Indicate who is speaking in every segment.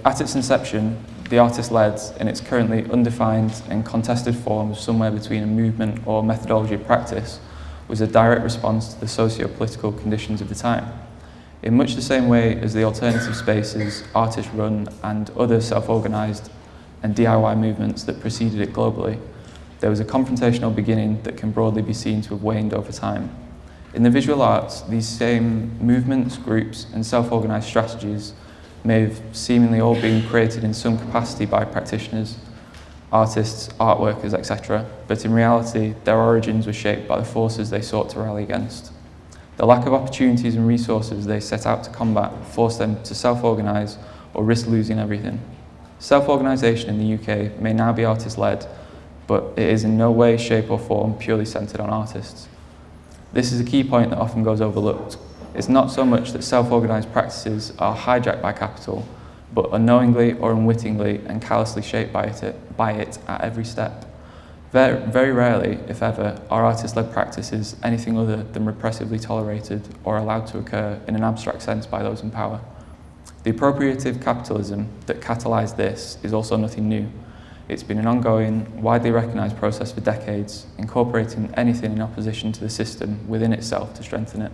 Speaker 1: At its inception, the artist-led, in its currently undefined and contested form of somewhere between a movement or methodology of practice, was a direct response to the socio-political conditions of the time. In much the same way as the alternative spaces, artist-run and other self-organised and DIY movements that preceded it globally, there was a confrontational beginning that can broadly be seen to have waned over time. In the visual arts, these same movements, groups, and self-organised strategies may have seemingly all been created in some capacity by practitioners, artists, art workers, etc., but in reality, their origins were shaped by the forces they sought to rally against. The lack of opportunities and resources they set out to combat forced them to self-organise or risk losing everything. Self-organisation in the UK may now be artist-led, but it is in no way, shape or form purely centred on artists. This is a key point that often goes overlooked. It's not so much that self-organised practices are hijacked by capital, but unknowingly or unwittingly and callously shaped by it at every step. Very rarely, if ever, are artist-led practices anything other than repressively tolerated or allowed to occur in an abstract sense by those in power. The appropriative capitalism that catalysed this is also nothing new. It's been an ongoing, widely recognised process for decades, incorporating anything in opposition to the system within itself to strengthen it.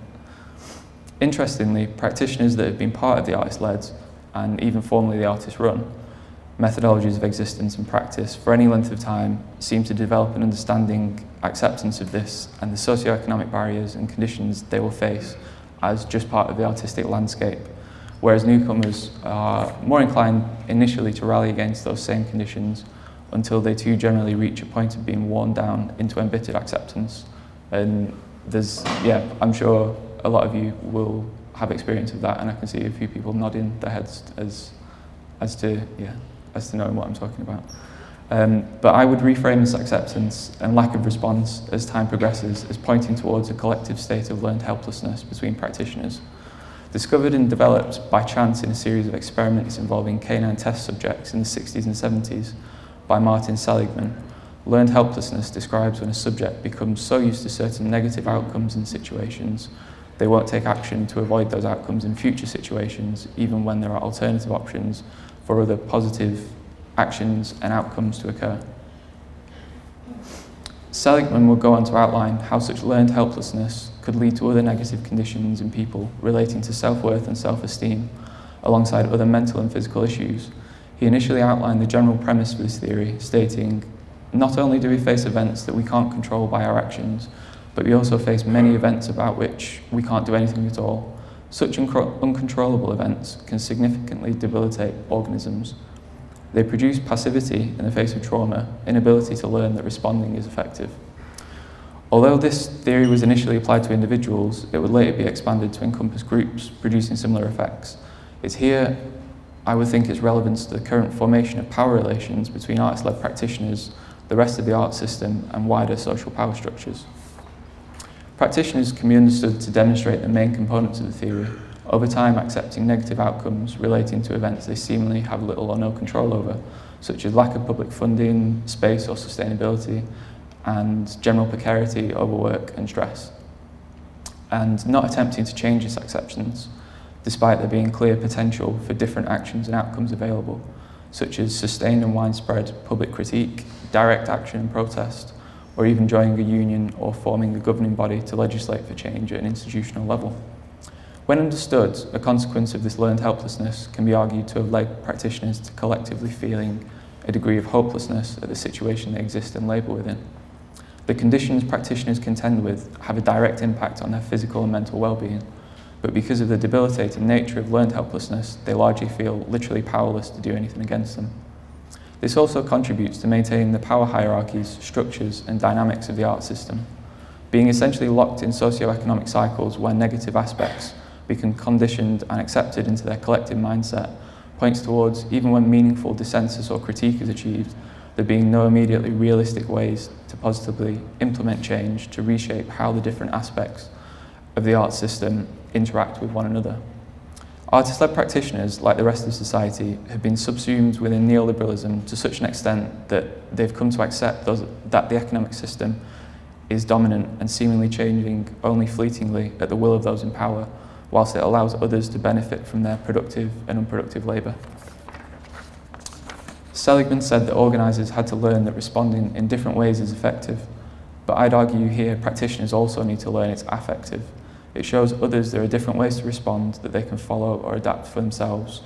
Speaker 1: Interestingly, practitioners that have been part of the artist-led, and even formerly the artist-run, methodologies of existence and practice for any length of time seem to develop an understanding, acceptance of this, and the socio-economic barriers and conditions they will face as just part of the artistic landscape, whereas newcomers are more inclined initially to rally against those same conditions until they too generally reach a point of being worn down into embittered acceptance. And I'm sure a lot of you will have experience of that, and I can see a few people nodding their heads as to knowing what I'm talking about. But I would reframe this acceptance and lack of response as time progresses as pointing towards a collective state of learned helplessness between practitioners. Discovered and developed by chance in a series of experiments involving canine test subjects in the 60s and 70s by Martin Seligman, learned helplessness describes when a subject becomes so used to certain negative outcomes in situations they won't take action to avoid those outcomes in future situations, even when there are alternative options for other positive actions and outcomes to occur. Seligman will go on to outline how such learned helplessness could lead to other negative conditions in people relating to self-worth and self-esteem, alongside other mental and physical issues. He initially outlined the general premise for this theory, stating, "Not only do we face events that we can't control by our actions, but we also face many events about which we can't do anything at all. Such uncontrollable events can significantly debilitate organisms. They produce passivity in the face of trauma, inability to learn that responding is effective." Although this theory was initially applied to individuals, it would later be expanded to encompass groups producing similar effects. It's here I would think its relevance to the current formation of power relations between artist-led practitioners, the rest of the art system, and wider social power structures. Practitioners can be understood to demonstrate the main components of the theory, over time accepting negative outcomes relating to events they seemingly have little or no control over, such as lack of public funding, space or sustainability, and general precarity, overwork and stress, and not attempting to change this acceptance, despite there being clear potential for different actions and outcomes available, such as sustained and widespread public critique, direct action and protest, or even joining a union or forming a governing body to legislate for change at an institutional level. When understood, a consequence of this learned helplessness can be argued to have led practitioners to collectively feeling a degree of hopelessness at the situation they exist and labour within. The conditions practitioners contend with have a direct impact on their physical and mental well-being, but because of the debilitating nature of learned helplessness, they largely feel literally powerless to do anything against them. This also contributes to maintaining the power hierarchies, structures, and dynamics of the art system. Being essentially locked in socio-economic cycles where negative aspects become conditioned and accepted into their collective mindset points towards, even when meaningful dissensus or critique is achieved, there being no immediately realistic ways to positively implement change to reshape how the different aspects of the art system interact with one another. Artist-led practitioners, like the rest of society, have been subsumed within neoliberalism to such an extent that they've come to accept that the economic system is dominant and seemingly changing only fleetingly at the will of those in power, whilst it allows others to benefit from their productive and unproductive labour. Seligman said that organisers had to learn that responding in different ways is effective, but I'd argue here practitioners also need to learn it's affective. It shows others there are different ways to respond that they can follow or adapt for themselves.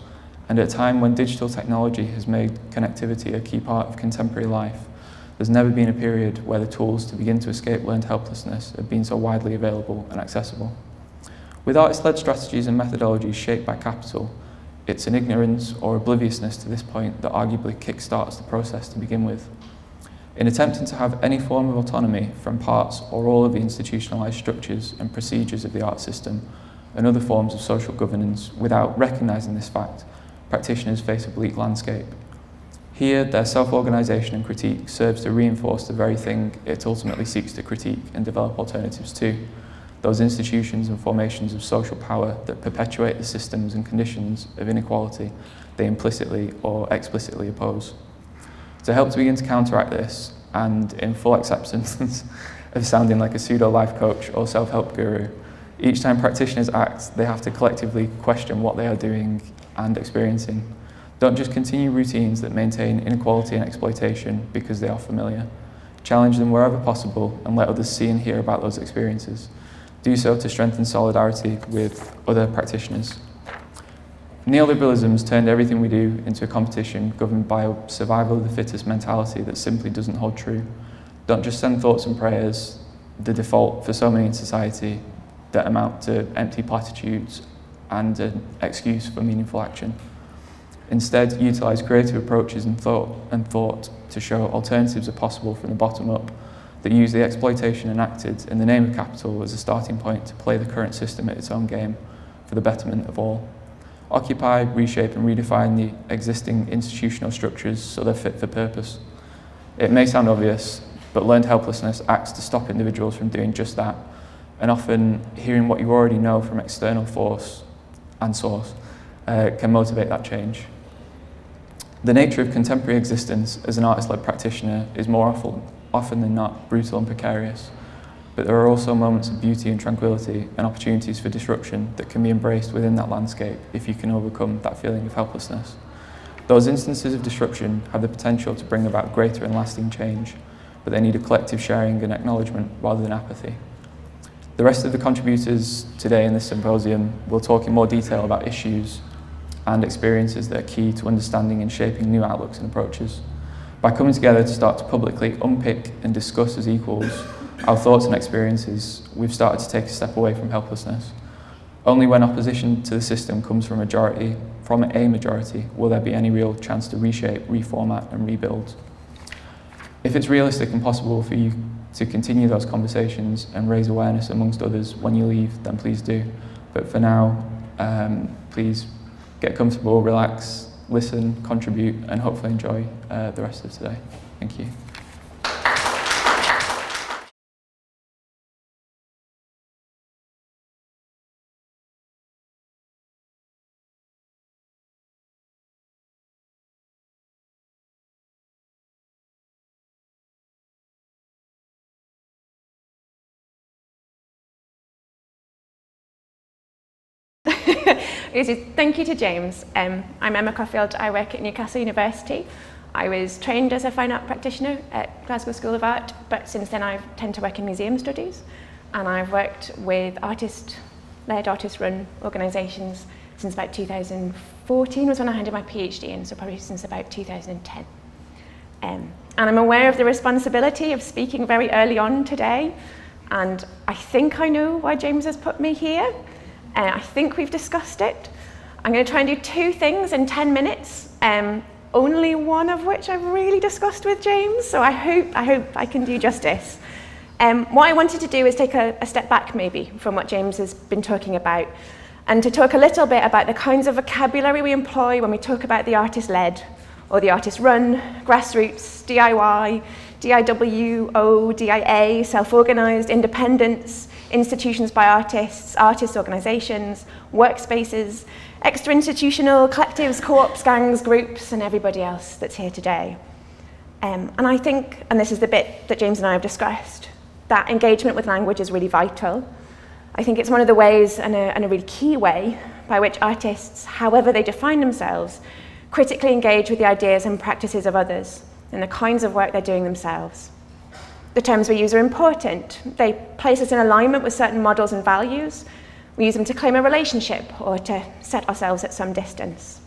Speaker 1: And at a time when digital technology has made connectivity a key part of contemporary life, there's never been a period where the tools to begin to escape learned helplessness have been so widely available and accessible. With artist-led strategies and methodologies shaped by capital, it's an ignorance or obliviousness to this point that arguably kick-starts the process to begin with. In attempting to have any form of autonomy from parts or all of the institutionalised structures and procedures of the art system and other forms of social governance without recognising this fact, practitioners face a bleak landscape. Here, their self-organisation and critique serves to reinforce the very thing it ultimately seeks to critique and develop alternatives to, those institutions and formations of social power that perpetuate the systems and conditions of inequality they implicitly or explicitly oppose. To help to begin to counteract this, and in full acceptance of sounding like a pseudo-life coach or self-help guru, each time practitioners act, they have to collectively question what they are doing and experiencing. Don't just continue routines that maintain inequality and exploitation because they are familiar. Challenge them wherever possible and let others see and hear about those experiences. Do so to strengthen solidarity with other practitioners. Neoliberalism's turned everything we do into a competition governed by a survival of the fittest mentality that simply doesn't hold true. Don't just send thoughts and prayers, the default for so many in society, that amount to empty platitudes and an excuse for meaningful action. Instead, utilise creative approaches and thought to show alternatives are possible from the bottom up, that use the exploitation enacted in the name of capital as a starting point to play the current system at its own game for the betterment of all. Occupy, reshape and redefine the existing institutional structures so they're fit for purpose. It may sound obvious, but learned helplessness acts to stop individuals from doing just that, and often hearing what you already know from external force and source can motivate that change. The nature of contemporary existence as an artist-led practitioner is more often than not brutal and precarious, but there are also moments of beauty and tranquility and opportunities for disruption that can be embraced within that landscape if you can overcome that feeling of helplessness. Those instances of disruption have the potential to bring about greater and lasting change, but they need a collective sharing and acknowledgement rather than apathy. The rest of the contributors today in this symposium will talk in more detail about issues and experiences that are key to understanding and shaping new outlooks and approaches. By coming together to start to publicly unpick and discuss as equals our thoughts and experiences, we've started to take a step away from helplessness. Only when opposition to the system comes from a majority will there be any real chance to reshape, reformat and rebuild. If it's realistic and possible for you to continue those conversations and raise awareness amongst others when you leave, then please do. But for now, please get comfortable, relax, listen, contribute, and hopefully enjoy the rest of today. Thank you.
Speaker 2: Thank you to James. I'm Emma Coffield. I work at Newcastle University. I was trained as a fine art practitioner at Glasgow School of Art, but since then I tend to work in museum studies, and I've worked with artist-led, artist-run organisations since about 2014 was when I handed my PhD in, so probably since about 2010. And I'm aware of the responsibility of speaking very early on today, and I think I know why James has put me here. I think we've discussed it. I'm going to try and do two things in 10 minutes, only one of which I've really discussed with James, so I hope I can do justice. What I wanted to do is take a step back maybe from what James has been talking about, and to talk a little bit about the kinds of vocabulary we employ when we talk about the artist-led, or the artist-run, grassroots, DIY, DIWO, DIA, self-organised, independence, institutions by artists, artist organisations, workspaces, extra-institutional, collectives, co-ops, gangs, groups, and everybody else that's here today. And I think, and this is the bit that James and I have discussed, that engagement with language is really vital. I think it's one of the ways, and a really key way, by which artists, however they define themselves, critically engage with the ideas and practices of others and the kinds of work they're doing themselves. The terms we use are important. They place us in alignment with certain models and values. We use them to claim a relationship or to set ourselves at some distance.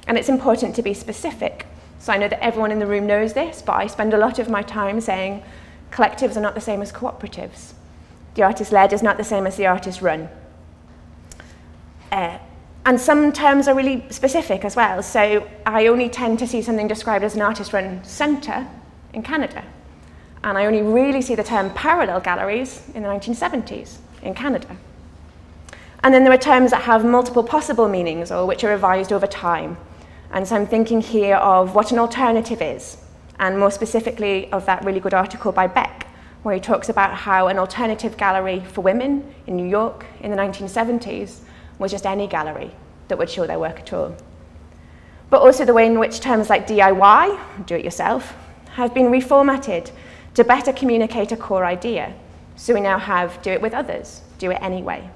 Speaker 2: And it's important to be specific. So I know that everyone in the room knows this, but I spend a lot of my time saying collectives are not the same as cooperatives. The artist-led is not the same as the artist-run. And some terms are really specific as well. So I only tend to see something described as an artist-run centre in Canada. And I only really see the term parallel galleries in the 1970s in Canada. And then there are terms that have multiple possible meanings or which are revised over time. And so I'm thinking here of what an alternative is, and more specifically of that really good article by Beck, where he talks about how an alternative gallery for women in New York in the 1970s was just any gallery that would show their work at all. But also the way in which terms like DIY, do it yourself, have been reformatted to better communicate a core idea. So we now have do it with others, do it anyway.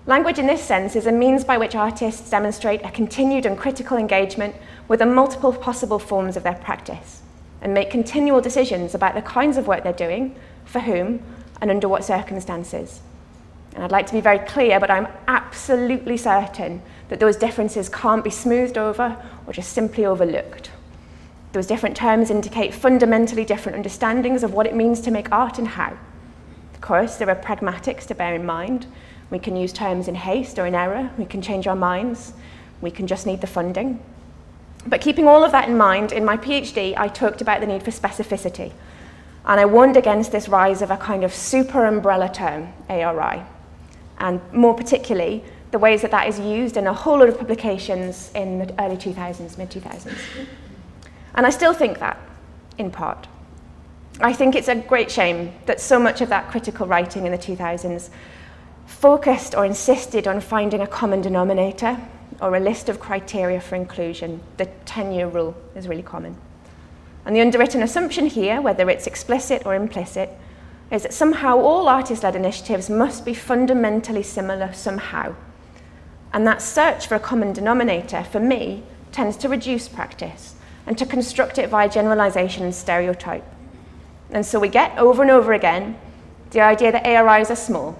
Speaker 2: Language in this sense is a means by which artists demonstrate a continued and critical engagement with the multiple possible forms of their practice and make continual decisions about the kinds of work they're doing, for whom, and under what circumstances. And I'd like to be very clear, but I'm absolutely certain that those differences can't be smoothed over or just simply overlooked. Those different terms indicate fundamentally different understandings of what it means to make art and how. Of course, there are pragmatics to bear in mind. We can use terms in haste or in error. We can change our minds. We can just need the funding. But keeping all of that in mind, in my PhD, I talked about the need for specificity. And I warned against this rise of a kind of super umbrella term, ARI. And more particularly, the ways that that is used in a whole lot of publications in the early 2000s, mid-2000s. And I still think that, in part. I think it's a great shame that so much of that critical writing in the 2000s focused or insisted on finding a common denominator or a list of criteria for inclusion. The 10-year rule is really common. And the underwritten assumption here, whether it's explicit or implicit, is that somehow all artist-led initiatives must be fundamentally similar somehow. And that search for a common denominator, for me, tends to reduce practice and to construct it via generalization and stereotype. And so we get over and over again the idea that ARIs are small,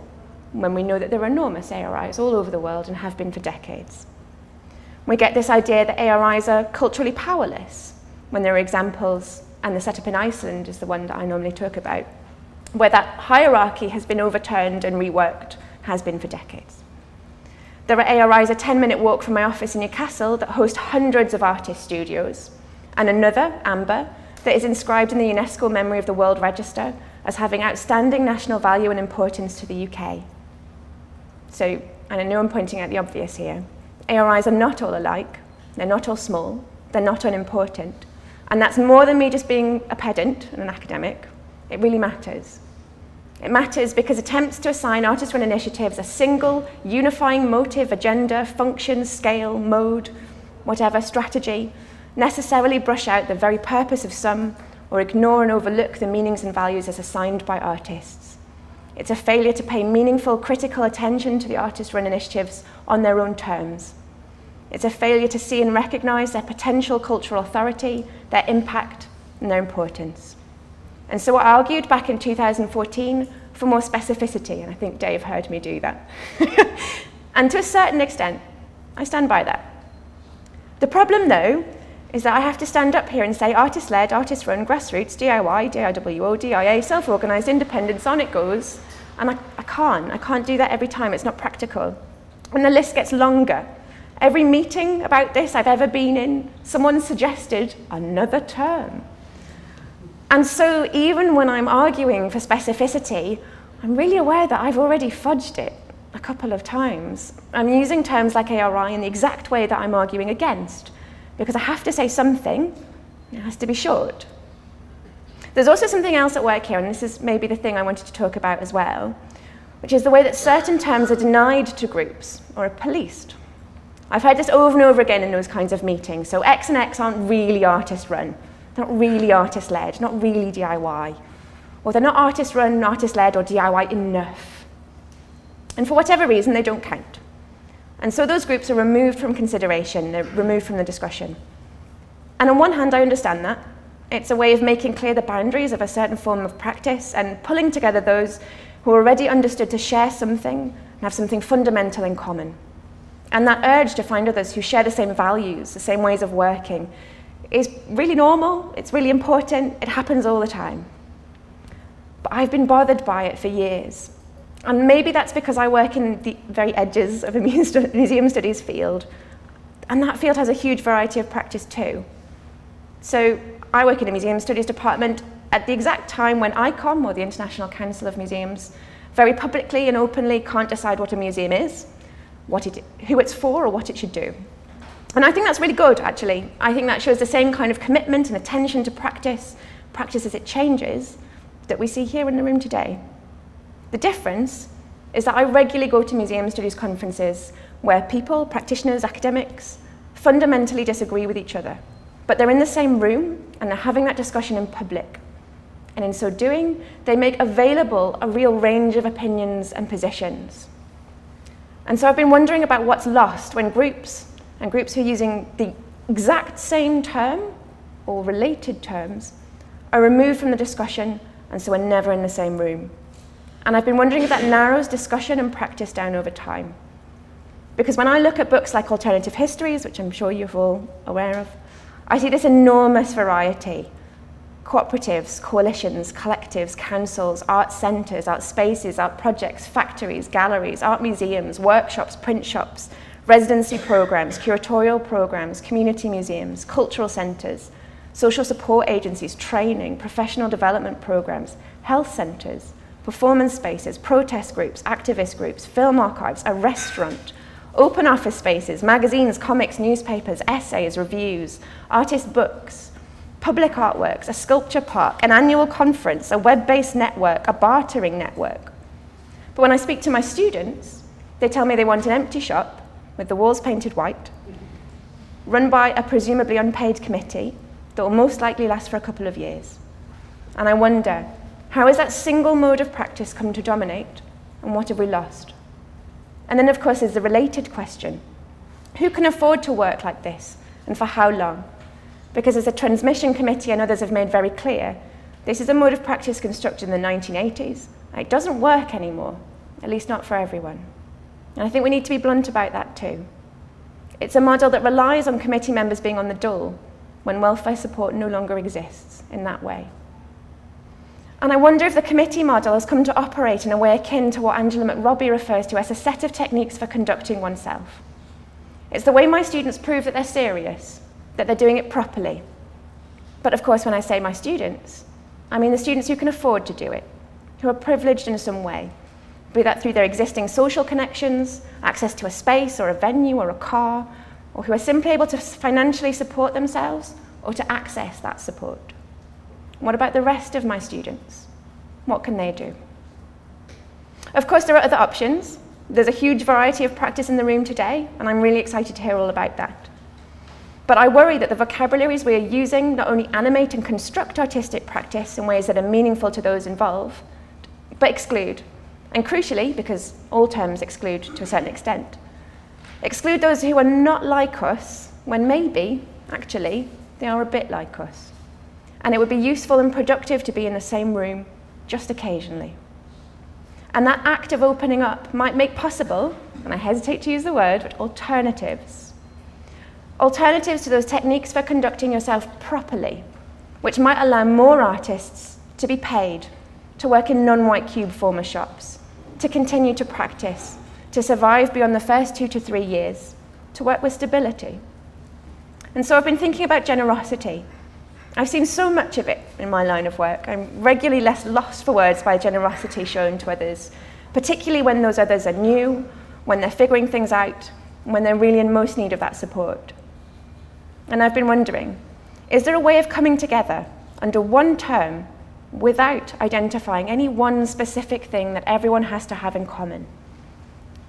Speaker 2: when we know that there are enormous ARIs all over the world and have been for decades. We get this idea that ARIs are culturally powerless, when there are examples, and the setup in Iceland is the one that I normally talk about, where that hierarchy has been overturned and reworked, has been for decades. There are ARIs a 10-minute walk from my office in Newcastle that host hundreds of artist studios, and another, Amber, that is inscribed in the UNESCO Memory of the World Register as having outstanding national value and importance to the UK. So, and I know I'm pointing out the obvious here, ARIs are not all alike, they're not all small, they're not unimportant, and that's more than me just being a pedant and an academic. It really matters. It matters because attempts to assign artist-run initiatives a single, unifying motive, agenda, function, scale, mode, whatever, strategy, necessarily brush out the very purpose of some or ignore and overlook the meanings and values as assigned by artists. It's a failure to pay meaningful, critical attention to the artist-run initiatives on their own terms. It's a failure to see and recognize their potential cultural authority, their impact, and their importance. And so I argued back in 2014 for more specificity, and I think Dave heard me do that. And to a certain extent, I stand by that. The problem, though, is that I have to stand up here and say artist-led, artist-run, grassroots, DIY, DIWO, DIA, self-organised, independence, on it goes. And I can't do that every time, it's not practical. And the list gets longer. Every meeting about this I've ever been in, someone suggested another term. And so even when I'm arguing for specificity, I'm really aware that I've already fudged it a couple of times. I'm using terms like ARI in the exact way that I'm arguing against, because I have to say something, it has to be short. There's also something else at work here, and this is maybe the thing I wanted to talk about as well, which is the way that certain terms are denied to groups or are policed. I've heard this over and over again in those kinds of meetings. So X and X aren't really artist-run, not really artist-led, not really DIY. Or they're not artist-run, artist-led, or DIY enough. And for whatever reason, they don't count. And so those groups are removed from consideration, they're removed from the discussion. And on one hand, I understand that. It's a way of making clear the boundaries of a certain form of practice and pulling together those who are already understood to share something and have something fundamental in common. And that urge to find others who share the same values, the same ways of working, is really normal, it's really important, it happens all the time. But I've been bothered by it for years. And maybe that's because I work in the very edges of a museum studies field, and that field has a huge variety of practice too. So I work in a museum studies department at the exact time when ICOM, or the International Council of Museums, very publicly and openly can't decide what a museum is, who it's for, or what it should do. And I think that's really good, actually. I think that shows the same kind of commitment and attention to practice as it changes, that we see here in the room today. The difference is that I regularly go to museum studies conferences where people, practitioners, academics, fundamentally disagree with each other. But they're in the same room and they're having that discussion in public. And in so doing, they make available a real range of opinions and positions. And so I've been wondering about what's lost when groups who are using the exact same term or related terms are removed from the discussion and so are never in the same room. And I've been wondering if that narrows discussion and practice down over time. Because when I look at books like Alternative Histories, which I'm sure you're all aware of, I see this enormous variety. Cooperatives, coalitions, collectives, councils, art centres, art spaces, art projects, factories, galleries, art museums, workshops, print shops, residency programmes, curatorial programmes, community museums, cultural centres, social support agencies, training, professional development programmes, health centres, performance spaces, protest groups, activist groups, film archives, a restaurant, open office spaces, magazines, comics, newspapers, essays, reviews, artist books, public artworks, a sculpture park, an annual conference, a web-based network, a bartering network. But when I speak to my students, they tell me they want an empty shop with the walls painted white, run by a presumably unpaid committee that will most likely last for a couple of years. And I wonder, how has that single mode of practice come to dominate, and what have we lost? And then, of course, there's the related question. Who can afford to work like this, and for how long? Because as the Transmission Committee and others have made very clear, this is a mode of practice constructed in the 1980s. It doesn't work anymore, at least not for everyone. And I think we need to be blunt about that too. It's a model that relies on committee members being on the dole when welfare support no longer exists in that way. And I wonder if the committee model has come to operate in a way akin to what Angela McRobbie refers to as a set of techniques for conducting oneself. It's the way my students prove that they're serious, that they're doing it properly. But of course, when I say my students, I mean the students who can afford to do it, who are privileged in some way, be that through their existing social connections, access to a space or a venue or a car, or who are simply able to financially support themselves or to access that support. What about the rest of my students? What can they do? Of course, there are other options. There's a huge variety of practice in the room today, and I'm really excited to hear all about that. But I worry that the vocabularies we are using not only animate and construct artistic practice in ways that are meaningful to those involved, but exclude. And crucially, because all terms exclude to a certain extent, exclude those who are not like us when maybe, actually, they are a bit like us. And it would be useful and productive to be in the same room just occasionally. And that act of opening up might make possible, and I hesitate to use the word, but alternatives. Alternatives to those techniques for conducting yourself properly, which might allow more artists to be paid, to work in non-white cube former shops, to continue to practice, to survive beyond the first 2 to 3 years, to work with stability. And so I've been thinking about generosity. I've seen so much of it in my line of work. I'm regularly less lost for words by generosity shown to others, particularly when those others are new, when they're figuring things out, when they're really in most need of that support. And I've been wondering, is there a way of coming together under one term without identifying any one specific thing that everyone has to have in common?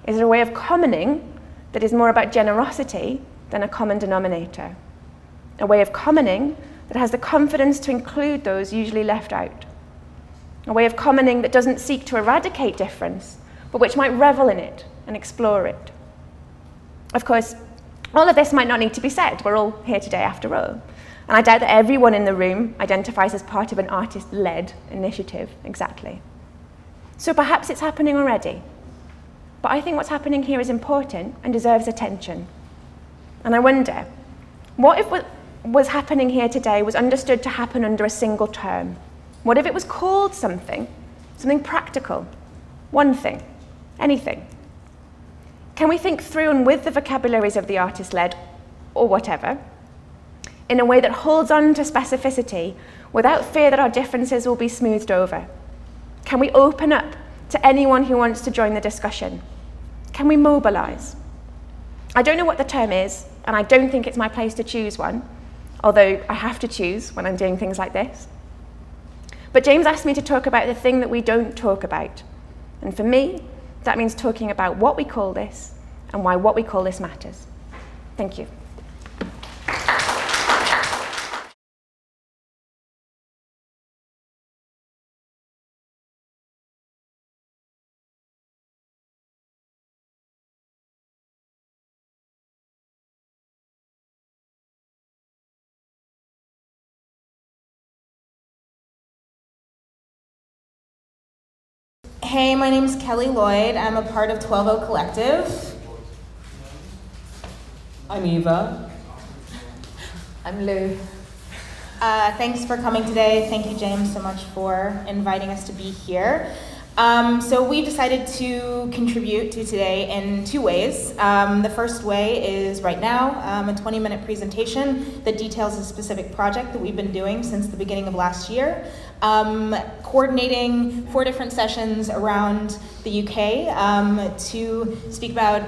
Speaker 2: Is there a way of commoning that is more about generosity than a common denominator? A way of commoning that has the confidence to include those usually left out. A way of commoning that doesn't seek to eradicate difference, but which might revel in it and explore it. Of course, all of this might not need to be said. We're all here today after all. And I doubt that everyone in the room identifies as part of an artist-led initiative, exactly. So perhaps it's happening already. But I think what's happening here is important and deserves attention. And I wonder, what if what was happening here today was understood to happen under a single term? What if it was called something practical, one thing, anything? Can we think through and with the vocabularies of the artist-led, or whatever, in a way that holds on to specificity without fear that our differences will be smoothed over? Can we open up to anyone who wants to join the discussion? Can we mobilize? I don't know what the term is, and I don't think it's my place to choose one, although I have to choose when I'm doing things like this. But James asked me to talk about the thing that we don't talk about. And for me, that means talking about what we call this and why what we call this matters. Thank you.
Speaker 3: Hey, my name's Kelly Lloyd. I'm a part of 12O Collective.
Speaker 4: I'm Eva.
Speaker 3: I'm Lou. Thanks for coming today. Thank you, James, so much for inviting us to be here. So we decided to contribute to today in two ways. The first way is right now, a 20-minute presentation that details a specific project that we've been doing since the beginning of last year. Coordinating 4 different sessions around the UK to speak about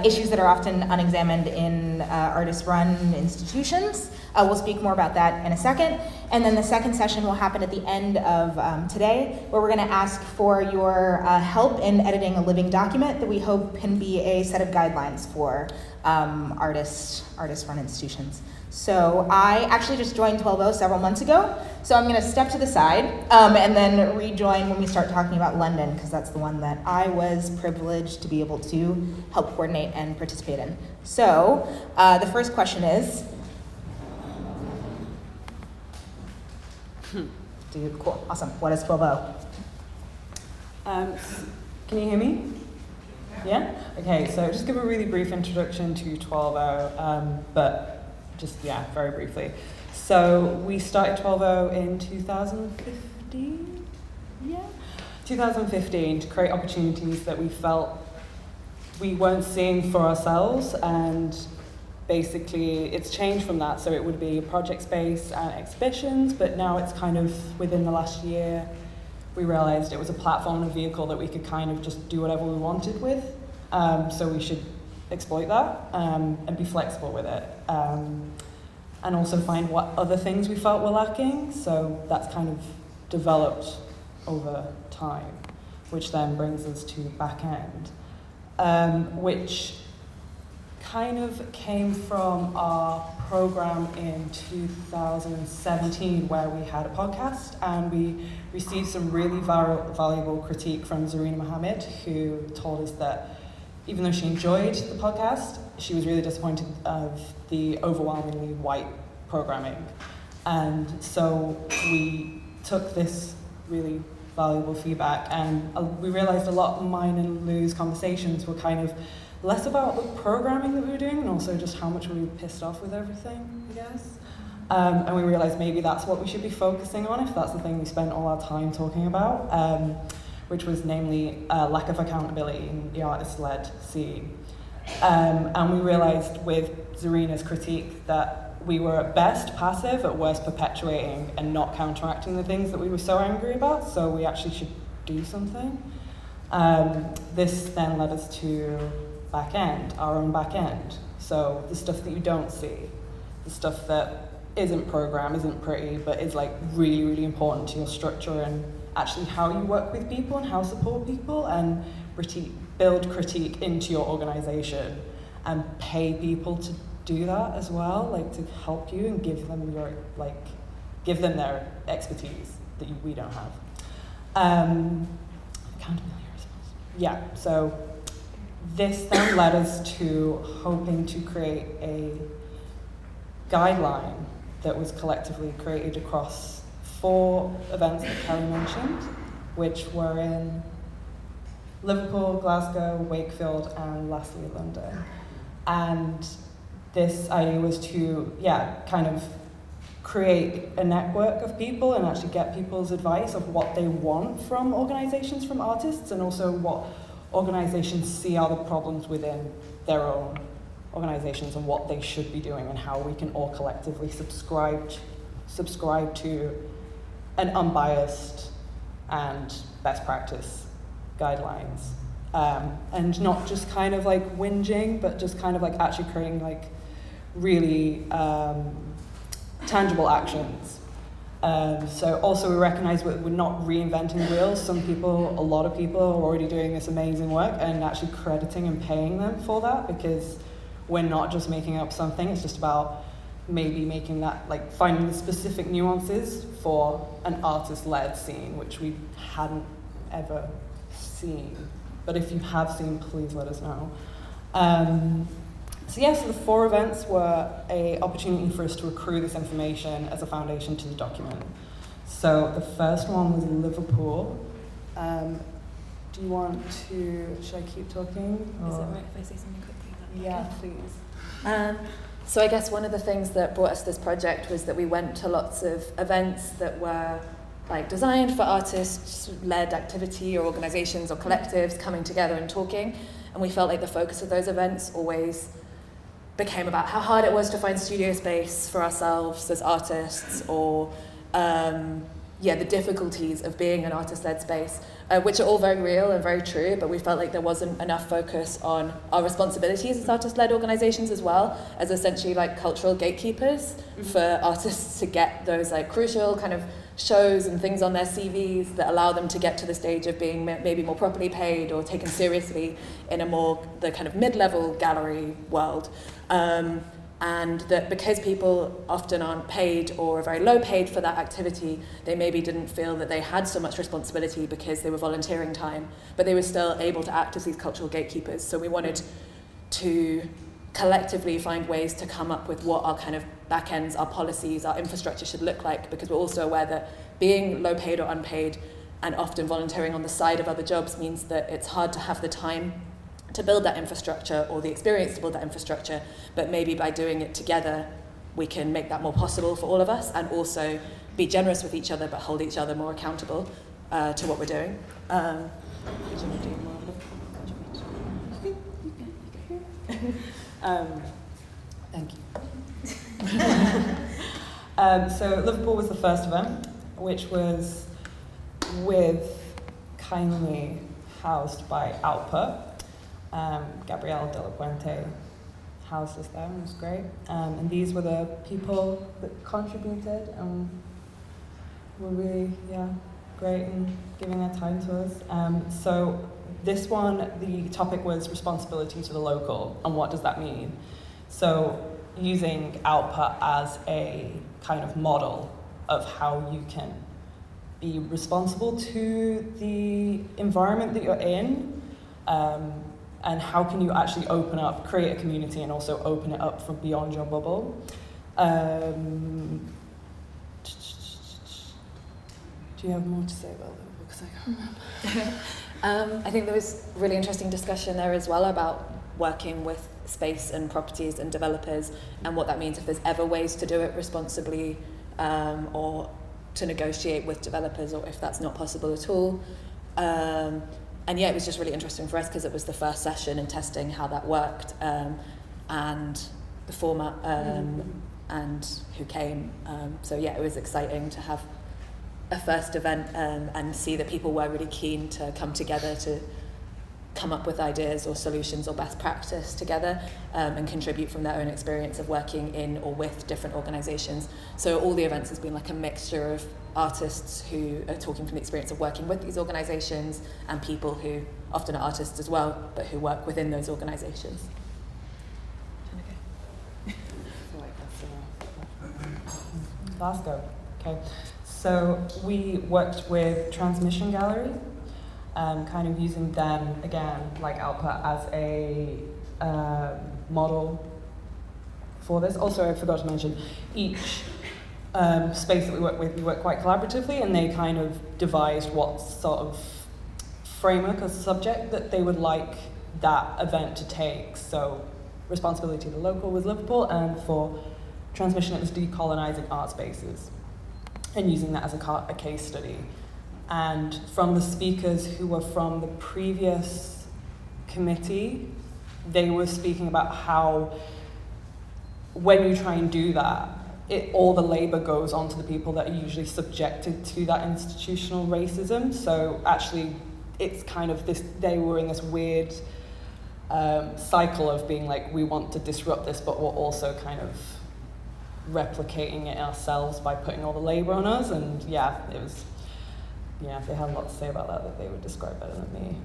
Speaker 3: issues that are often unexamined in artist-run institutions. We'll speak more about that in a second. And then the second session will happen at the end of today, where we're going to ask for your help in editing a living document that we hope can be a set of guidelines for artist-run institutions. So I actually just joined 12O several months ago, so I'm going to step to the side and then rejoin when we start talking about London, because that's the one that I was privileged to be able to help coordinate and participate in. So the first question is, cool, awesome. What is 12O?
Speaker 4: Can you hear me? Yeah? Okay, so just give a really brief introduction to 12O, but just, very briefly. So we started 12O in 2015? Yeah? 2015 to create opportunities that we felt we weren't seeing for ourselves, and basically it's changed from that. So it would be project space and exhibitions, but now it's kind of within the last year we realized it was a platform and a vehicle that we could kind of just do whatever we wanted with. So we should exploit that and be flexible with it. And also find what other things we felt were lacking. So that's kind of developed over time, which then brings us to back end, which kind of came from our program in 2017, where we had a podcast and we received some really valuable critique from Zarina Mohamad, who told us that even though she enjoyed the podcast, she was really disappointed of the overwhelmingly white programming. And so we took this really valuable feedback, and we realized a lot of mine and Lou's conversations were kind of less about the programming that we were doing and also just how much we were pissed off with everything, I guess. And we realized maybe that's what we should be focusing on if that's the thing we spent all our time talking about, which was namely lack of accountability in the artist-led scene. And we realized with Zarina's critique that we were at best passive, at worst perpetuating and not counteracting the things that we were so angry about, so we actually should do something. This then led us to back end, our own back end. So the stuff that you don't see, the stuff that isn't programmed, isn't pretty, but is like really, really important to your structure and actually how you work with people and how to support people, and build critique into your organization and pay people to do that as well, like to help you and give them their expertise that we don't have. Accountability, I suppose. Yeah, so this then led us to hoping to create a guideline that was collectively created across 4 events that Kelly mentioned, which were in Liverpool, Glasgow, Wakefield, and lastly London. And this idea was to, kind of create a network of people and actually get people's advice of what they want from organizations, from artists, and also what organizations see are the problems within their own organizations and what they should be doing, and how we can all collectively subscribe to an unbiased and best practice guidelines. And not just kind of like whinging, but just kind of like actually creating like really tangible actions. So also we recognize we're not reinventing the wheel. A lot of people are already doing this amazing work and actually crediting and paying them for that, because we're not just making up something. It's just about maybe making that, like finding the specific nuances for an artist-led scene, which we hadn't ever seen. But if you have seen, please let us know. So the 4 events were an opportunity for us to accrue this information as a foundation to the document. So the first one was Liverpool. Do you want to, should I keep talking?
Speaker 5: Is it right if I say something quickly?
Speaker 4: Yeah, please.
Speaker 5: So I guess one of the things that brought us this project was that we went to lots of events that were like designed for artists-led activity or organizations or collectives coming together and talking. And we felt like the focus of those events always became about how hard it was to find studio space for ourselves as artists, or the difficulties of being an artist-led space, which are all very real and very true, but we felt like there wasn't enough focus on our responsibilities as artist-led organizations as well, as essentially like cultural gatekeepers for artists to get those like crucial kind of shows and things on their CVs that allow them to get to the stage of being maybe more properly paid or taken seriously in the kind of mid-level gallery world. And that because people often aren't paid or are very low paid for that activity, they maybe didn't feel that they had so much responsibility because they were volunteering time, but they were still able to act as these cultural gatekeepers. So we wanted to collectively find ways to come up with what our kind of back ends, our policies, our infrastructure should look like, because we're also aware that being low paid or unpaid and often volunteering on the side of other jobs means that it's hard to have the time to build that infrastructure or the experience to build that infrastructure, but maybe by doing it together we can make that more possible for all of us, and also be generous with each other but hold each other more accountable to what we're doing.
Speaker 4: Thank you. So Liverpool was the first event, which was kindly housed by Output. Gabrielle De La Puente housed us there, and it was great. And these were the people that contributed and were really, great in giving their time to us. So this one, the topic was responsibility to the local, and what does that mean? So using Output as a kind of model of how you can be responsible to the environment that you're in, and how can you actually open up, create a community, and also open it up from beyond your bubble. Do you have more to say about that? Because I can't remember.
Speaker 5: I think there was a really interesting discussion there as well about working with space and properties and developers, and what that means if there's ever ways to do it responsibly, or to negotiate with developers, or if that's not possible at all. And it was just really interesting for us because it was the first session and testing how that worked, and the format, and who came. It was exciting to have a first event and see that people were really keen to come together to come up with ideas or solutions or best practice together, and contribute from their own experience of working in or with different organisations. So all the events has been like a mixture of artists who are talking from the experience of working with these organisations, and people who often are artists as well, but who work within those organisations.
Speaker 4: Glasgow. Okay. So we worked with Transmission Gallery, kind of using them, again, like output as a model for this. Also, I forgot to mention, each space that we work with, we work quite collaboratively, and they kind of devised what sort of framework or subject that they would like that event to take. So responsibility to the local was Liverpool, and for transmission it was decolonising art spaces, and using that as a case study. And from the speakers who were from the previous committee, they were speaking about how when you try and do that, all the labour goes on to the people that are usually subjected to that institutional racism. So actually, it's kind of this, they were in this weird cycle of being like, we want to disrupt this, but we're also kind of replicating it ourselves by putting all the labour on us. And yeah, it was, yeah, they had a lot to say about that they would describe better than me.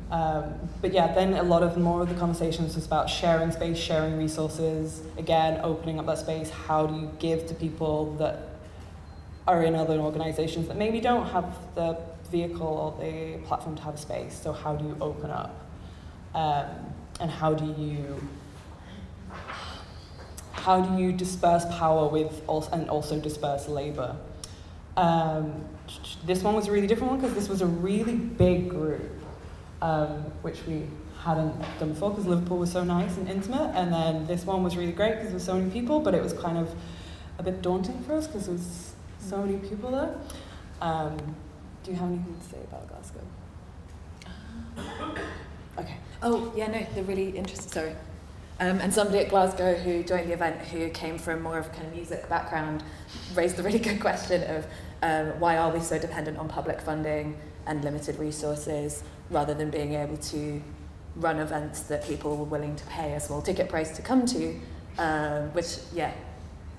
Speaker 4: But yeah, then a lot of more of the conversations was about sharing space, sharing resources, again, opening up that space. How do you give to people that are in other organisations that maybe don't have the vehicle or the platform to have a space? So how do you open up? And how do you disperse power with and also disperse labour? This one was a really different one because this was a really big group, which we hadn't done before because Liverpool was so nice and intimate, and then this one was really great because there were so many people, but it was kind of a bit daunting for us because there was so many people there. Do you have anything to say about Glasgow? Okay.
Speaker 5: Oh, yeah, no, they're really interested, sorry. And somebody at Glasgow who joined the event who came from more of a kind of music background raised the really good question of why are we so dependent on public funding and limited resources rather than being able to run events that people were willing to pay a small ticket price to come to, which, yeah,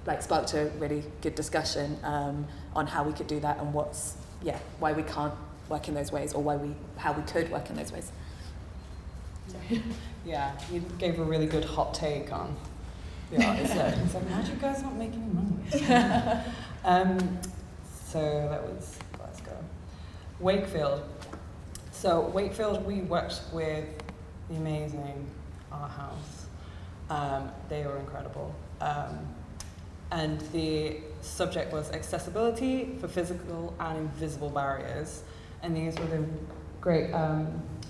Speaker 5: like sparked a really good discussion on how we could do that and why we can't work in those ways, or how we could work in those ways.
Speaker 4: Yeah, you gave a really good hot take on the artist there. It's like, how do you guys not make any money? So that was Glasgow. Wakefield. So Wakefield, we worked with the amazing Art House. They were incredible. And the subject was accessibility for physical and invisible barriers. And these were the great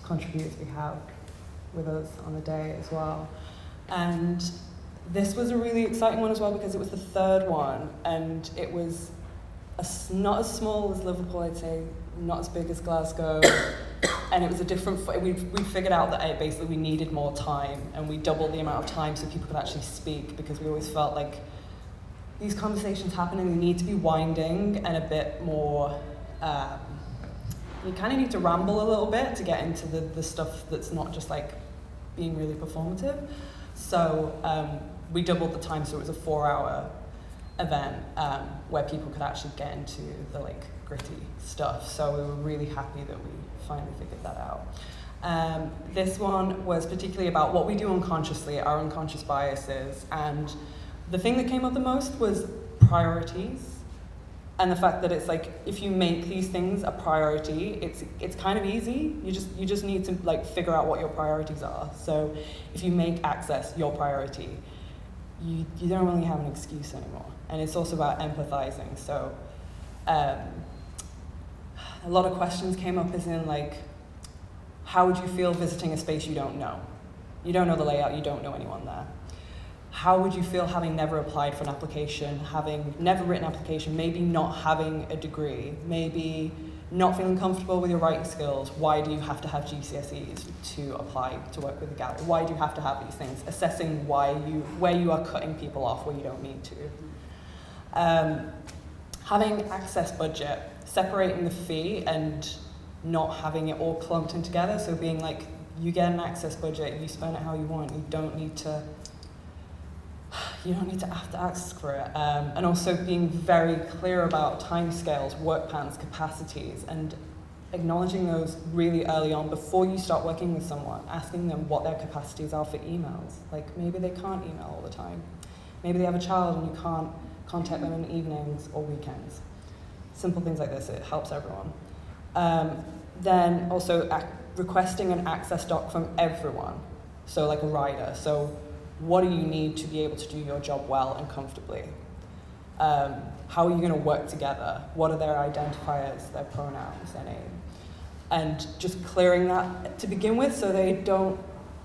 Speaker 4: contributors we have with us on the day as well. And this was a really exciting one as well because it was the third one, and it was not as small as Liverpool, I'd say, not as big as Glasgow, and it was a different, we figured out that basically we needed more time, and we doubled the amount of time so people could actually speak, because we always felt like these conversations happen and they need to be winding and a bit more, you kind of need to ramble a little bit to get into the stuff that's not just like being really performative. So we doubled the time, so it was a 4-hour event where people could actually get into the like gritty stuff. So we were really happy that we finally figured that out. This one was particularly about what we do unconsciously, our unconscious biases, and the thing that came up the most was priorities. And the fact that it's like, if you make these things a priority, it's kind of easy. You just need to like figure out what your priorities are. So if you make access your priority, you don't really have an excuse anymore. And it's also about empathizing. So a lot of questions came up as in like, how would you feel visiting a space you don't know? You don't know the layout, you don't know anyone there. How would you feel having never applied for an application, having never written an application, maybe not having a degree, maybe not feeling comfortable with your writing skills? Why do you have to have GCSEs to apply to work with a gallery? Why do you have to have these things? Assessing where you are cutting people off where you don't need to. Having access budget, separating the fee and not having it all clumped in together. So being like, you get an access budget, you spend it how you want, you don't need to have to ask for it. And also being very clear about timescales, work plans, capacities, and acknowledging those really early on before you start working with someone, asking them what their capacities are for emails. Like maybe they can't email all the time. Maybe they have a child and you can't contact them in evenings or weekends. Simple things like this, it helps everyone. Then also requesting an access doc from everyone, so like a rider. So what do you need to be able to do your job well and comfortably? How are you going to work together? What are their identifiers, their pronouns, their name? And just clearing that to begin with, so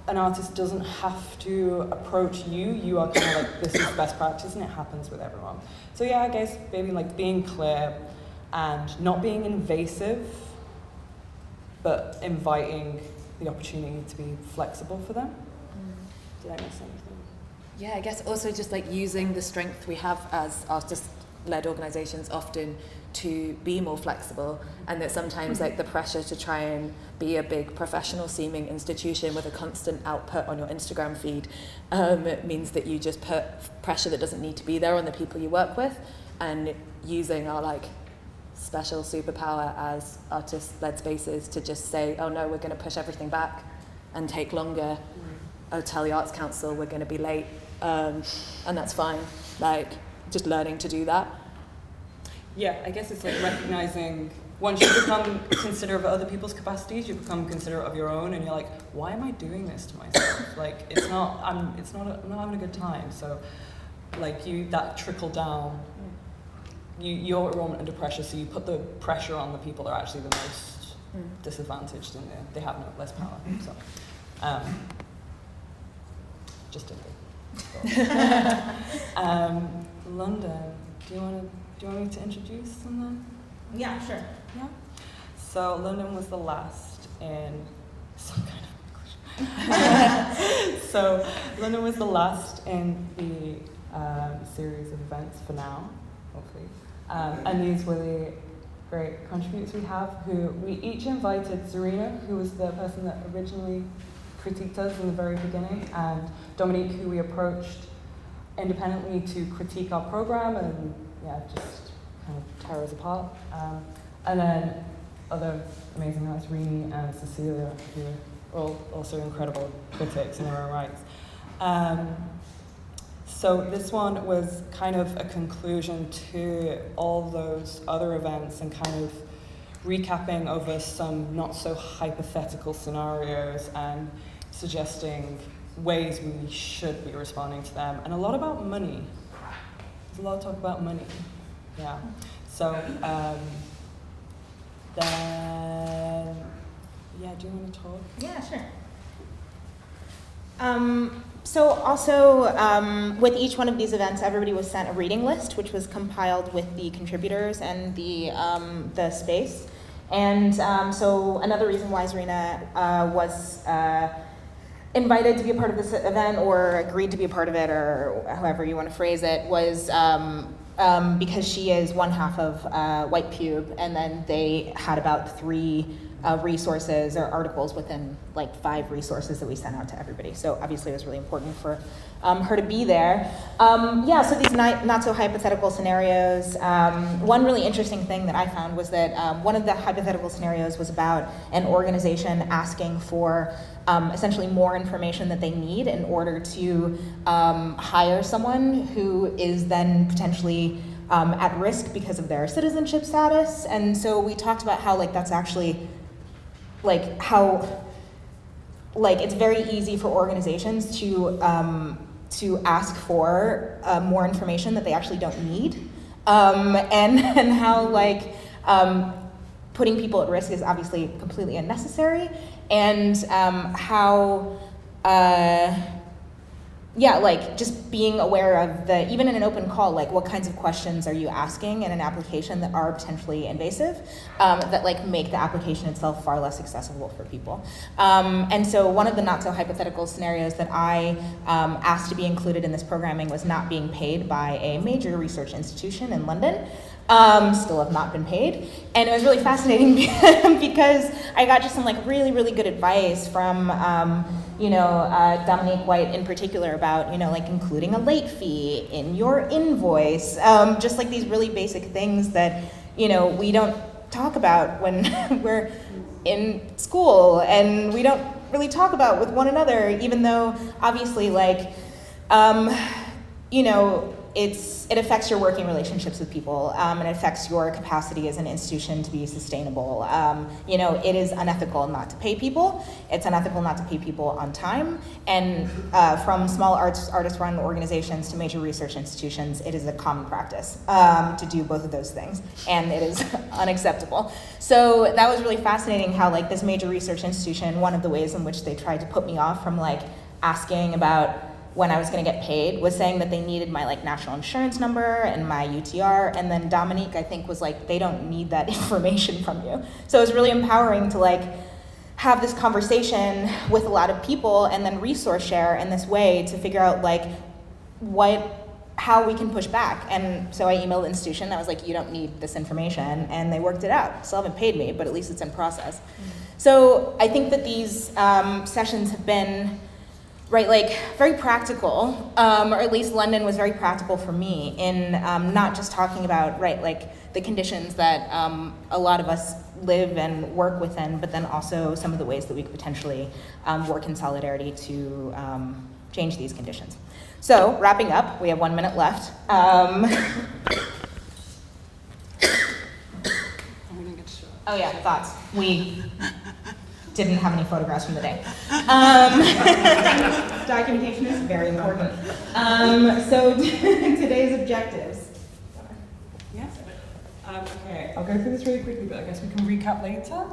Speaker 4: an artist doesn't have to approach you. You are kind of like, this is best practice, and it happens with everyone. So yeah, I guess maybe like being clear and not being invasive, but inviting the opportunity to be flexible for them. Did I miss anything?
Speaker 5: Yeah, I guess also just like using the strength we have as artist-led organisations often to be more flexible, and that sometimes like the pressure to try and be a big professional seeming institution with a constant output on your Instagram feed means that you just put pressure that doesn't need to be there on the people you work with, and using our like special superpower as artist-led spaces to just say, oh no, we're going to push everything back and take longer. Oh, tell the Arts Council we're going to be late, and that's fine. Like, just learning to do that.
Speaker 4: Yeah, I guess it's like recognizing, once you become considerate of other people's capacities, you become considerate of your own, and you're like, why am I doing this to myself? Like, I'm not having a good time. So, like, that trickle down, you're under pressure, so you put the pressure on the people that are actually the most disadvantaged, and they have less power. So, just did it. London, do you want me to introduce them then?
Speaker 3: Yeah, sure.
Speaker 4: Yeah. So London was the last in some kind of English. So London was the last in the series of events for now, hopefully. And these were the great contributors we have, who we each invited Zarina, who was the person that originally critiqued us in the very beginning, and Dominique, who we approached independently to critique our program and just kind of tear us apart. And then other amazing artists, Rini and Cecilia, who are all also incredible critics in their own rights. So this one was kind of a conclusion to all those other events and kind of recapping over some not so hypothetical scenarios and suggesting ways we should be responding to them, and a lot about money. There's a lot of talk about money. Yeah. So then, do you want to talk?
Speaker 3: Yeah, sure. So also, with each one of these events, everybody was sent a reading list, which was compiled with the contributors and the space. And so another reason why Zarina was invited to be a part of this event, or agreed to be a part of it, or however you want to phrase it, was because she is one half of White Pube, and then they had about 3 resources or articles within like 5 resources that we sent out to everybody. So obviously it was really important for her to be there. So these not so hypothetical scenarios, one really interesting thing that I found was that one of the hypothetical scenarios was about an organization asking for essentially more information that they need in order to hire someone who is then potentially at risk because of their citizenship status. And so we talked about how like that's actually like how like it's very easy for organizations to ask for more information that they actually don't need, and how like putting people at risk is obviously completely unnecessary, and how like just being aware of even in an open call, like what kinds of questions are you asking in an application that are potentially invasive, that like make the application itself far less accessible for people. And so one of the not so hypothetical scenarios that I asked to be included in this programming was not being paid by a major research institution in London. Still have not been paid. And it was really fascinating because I got just some like really, really good advice from Dominique White in particular about, like including a late fee in your invoice, just like these really basic things that, we don't talk about when we're in school, and we don't really talk about with one another, even though obviously like, it affects your working relationships with people, and it affects your capacity as an institution to be sustainable. It is unethical not to pay people. It's unethical not to pay people on time. And from small artist-run organizations to major research institutions, it is a common practice to do both of those things, and it is unacceptable. So that was really fascinating how this major research institution, one of the ways in which they tried to put me off from asking about when I was going to get paid was saying that they needed my national insurance number and my UTR, and then Dominique, I think, was they don't need that information from you. So it was really empowering to have this conversation with a lot of people and then resource share in this way to figure out how we can push back. And so I emailed the institution. I was you don't need this information, and they worked it out. Still haven't paid me, but at least it's in process. Mm-hmm. So I think that these sessions have been very practical, or at least London was very practical for me in not just talking about, the conditions that a lot of us live and work within, but then also some of the ways that we could potentially work in solidarity to change these conditions. So, wrapping up, we have 1 minute left. Oh yeah, thoughts. We didn't have any photographs from the day. Documentation is very important. So today's objectives.
Speaker 4: Yes. Okay, I'll go through this really quickly, but I guess we can recap later.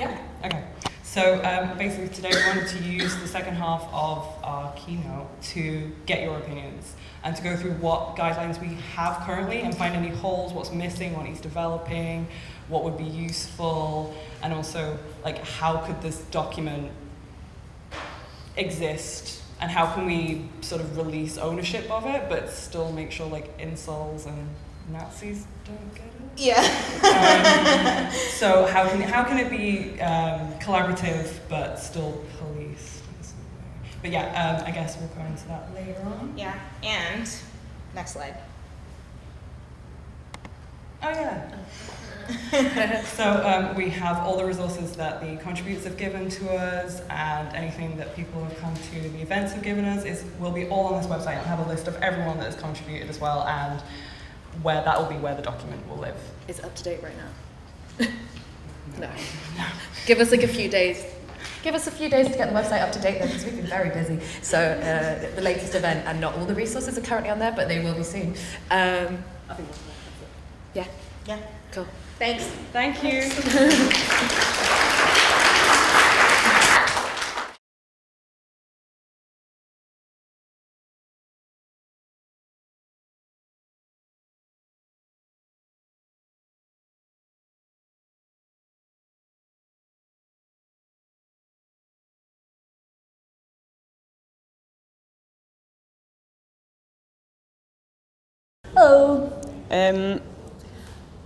Speaker 4: Yeah. Okay. So basically today we wanted to use the second half of our keynote to get your opinions and to go through what guidelines we have currently and find any holes, what's missing, what needs developing, what would be useful, and also how could this document exist, and how can we sort of release ownership of it but still make sure incels and Nazis don't get it?
Speaker 3: Yeah.
Speaker 4: So how can it be collaborative but still policed in some way? But yeah, I guess we'll go into that later on.
Speaker 3: Yeah, and next slide.
Speaker 4: Oh yeah. So we have all the resources that the contributors have given to us, and anything that people who have come to the events have given us will be all on this website. I'll have a list of everyone that has contributed as well, and where that will be where the document will live.
Speaker 5: It's up to date right now. No. Give us a few days. Give us a few days to get the website up to date, because we've been very busy. So the latest event, and not all the resources are currently on there, but they will be soon.
Speaker 4: I think that's it.
Speaker 5: Yeah.
Speaker 3: Yeah.
Speaker 5: Cool.
Speaker 3: Thanks.
Speaker 4: Thank you.
Speaker 6: Hello.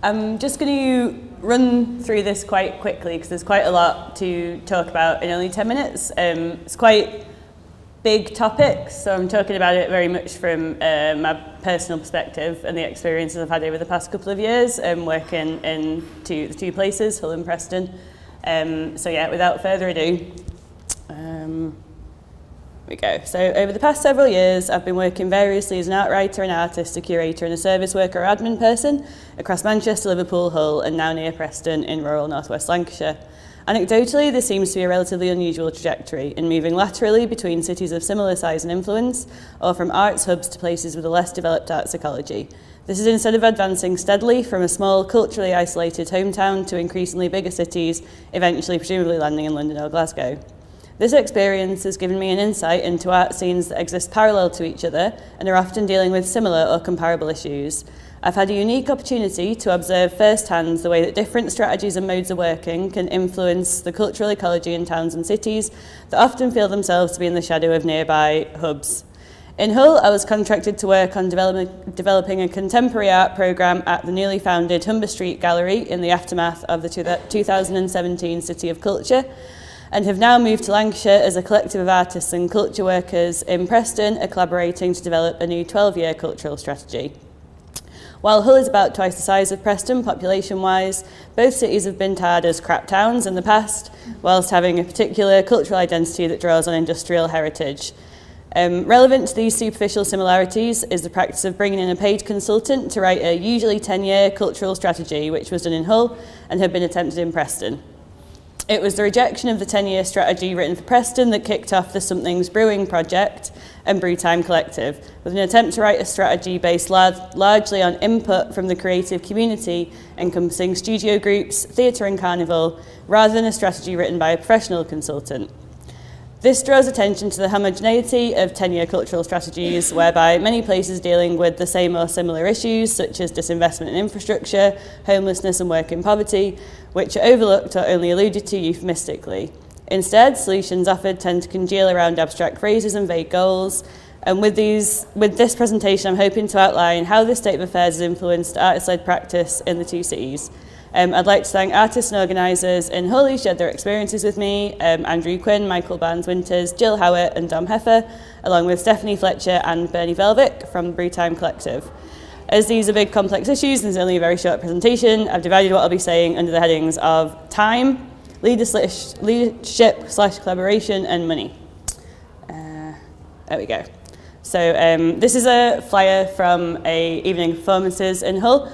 Speaker 6: I'm just going to run through this quite quickly because there's quite a lot to talk about in only 10 minutes. It's quite big topics, so I'm talking about it very much from my personal perspective and the experiences I've had over the past couple of years working in the two places, Hull and Preston. So yeah, without further ado, we go. So over the past several years, I've been working variously as an art writer, an artist, a curator and a service worker or admin person across Manchester, Liverpool, Hull and now near Preston in rural northwest Lancashire. Anecdotally, this seems to be a relatively unusual trajectory in moving laterally between cities of similar size and influence, or from arts hubs to places with a less developed arts ecology. This is instead of advancing steadily from a small, culturally isolated hometown to increasingly bigger cities, eventually presumably landing in London or Glasgow. This experience has given me an insight into art scenes that exist parallel to each other and are often dealing with similar or comparable issues. I've had a unique opportunity to observe firsthand the way that different strategies and modes of working can influence the cultural ecology in towns and cities that often feel themselves to be in the shadow of nearby hubs. In Hull, I was contracted to work on developing a contemporary art programme at the newly founded Humber Street Gallery in the aftermath of the 2017 City of Culture, and have now moved to Lancashire as a collective of artists and culture workers in Preston are collaborating to develop a new 12-year cultural strategy. While Hull is about twice the size of Preston population-wise, both cities have been tarred as crap towns in the past, whilst having a particular cultural identity that draws on industrial heritage. Relevant to these superficial similarities is the practice of bringing in a paid consultant to write a usually 10-year cultural strategy, which was done in Hull and had been attempted in Preston. It was the rejection of the 10-year strategy written for Preston that kicked off the Something's Brewing project and Brewtime Collective, with an attempt to write a strategy based largely on input from the creative community, encompassing studio groups, theatre and carnival, rather than a strategy written by a professional consultant. This draws attention to the homogeneity of 10-year cultural strategies, whereby many places dealing with the same or similar issues, such as disinvestment in infrastructure, homelessness and working poverty, which are overlooked or only alluded to euphemistically. Instead, solutions offered tend to congeal around abstract phrases and vague goals. And with this presentation, I'm hoping to outline how this state of affairs has influenced artist-led practice in the two cities. I'd like to thank artists and organisers in Hull who shared their experiences with me, Andrew Quinn, Michael Barnes-Winters, Jill Howitt and Dom Heffer, along with Stephanie Fletcher and Bernie Velvick from Brewtime Collective. As these are big complex issues and there's only a very short presentation, I've divided what I'll be saying under the headings of time, leadership/collaboration and money. There we go. So this is a flyer from a evening performances in Hull.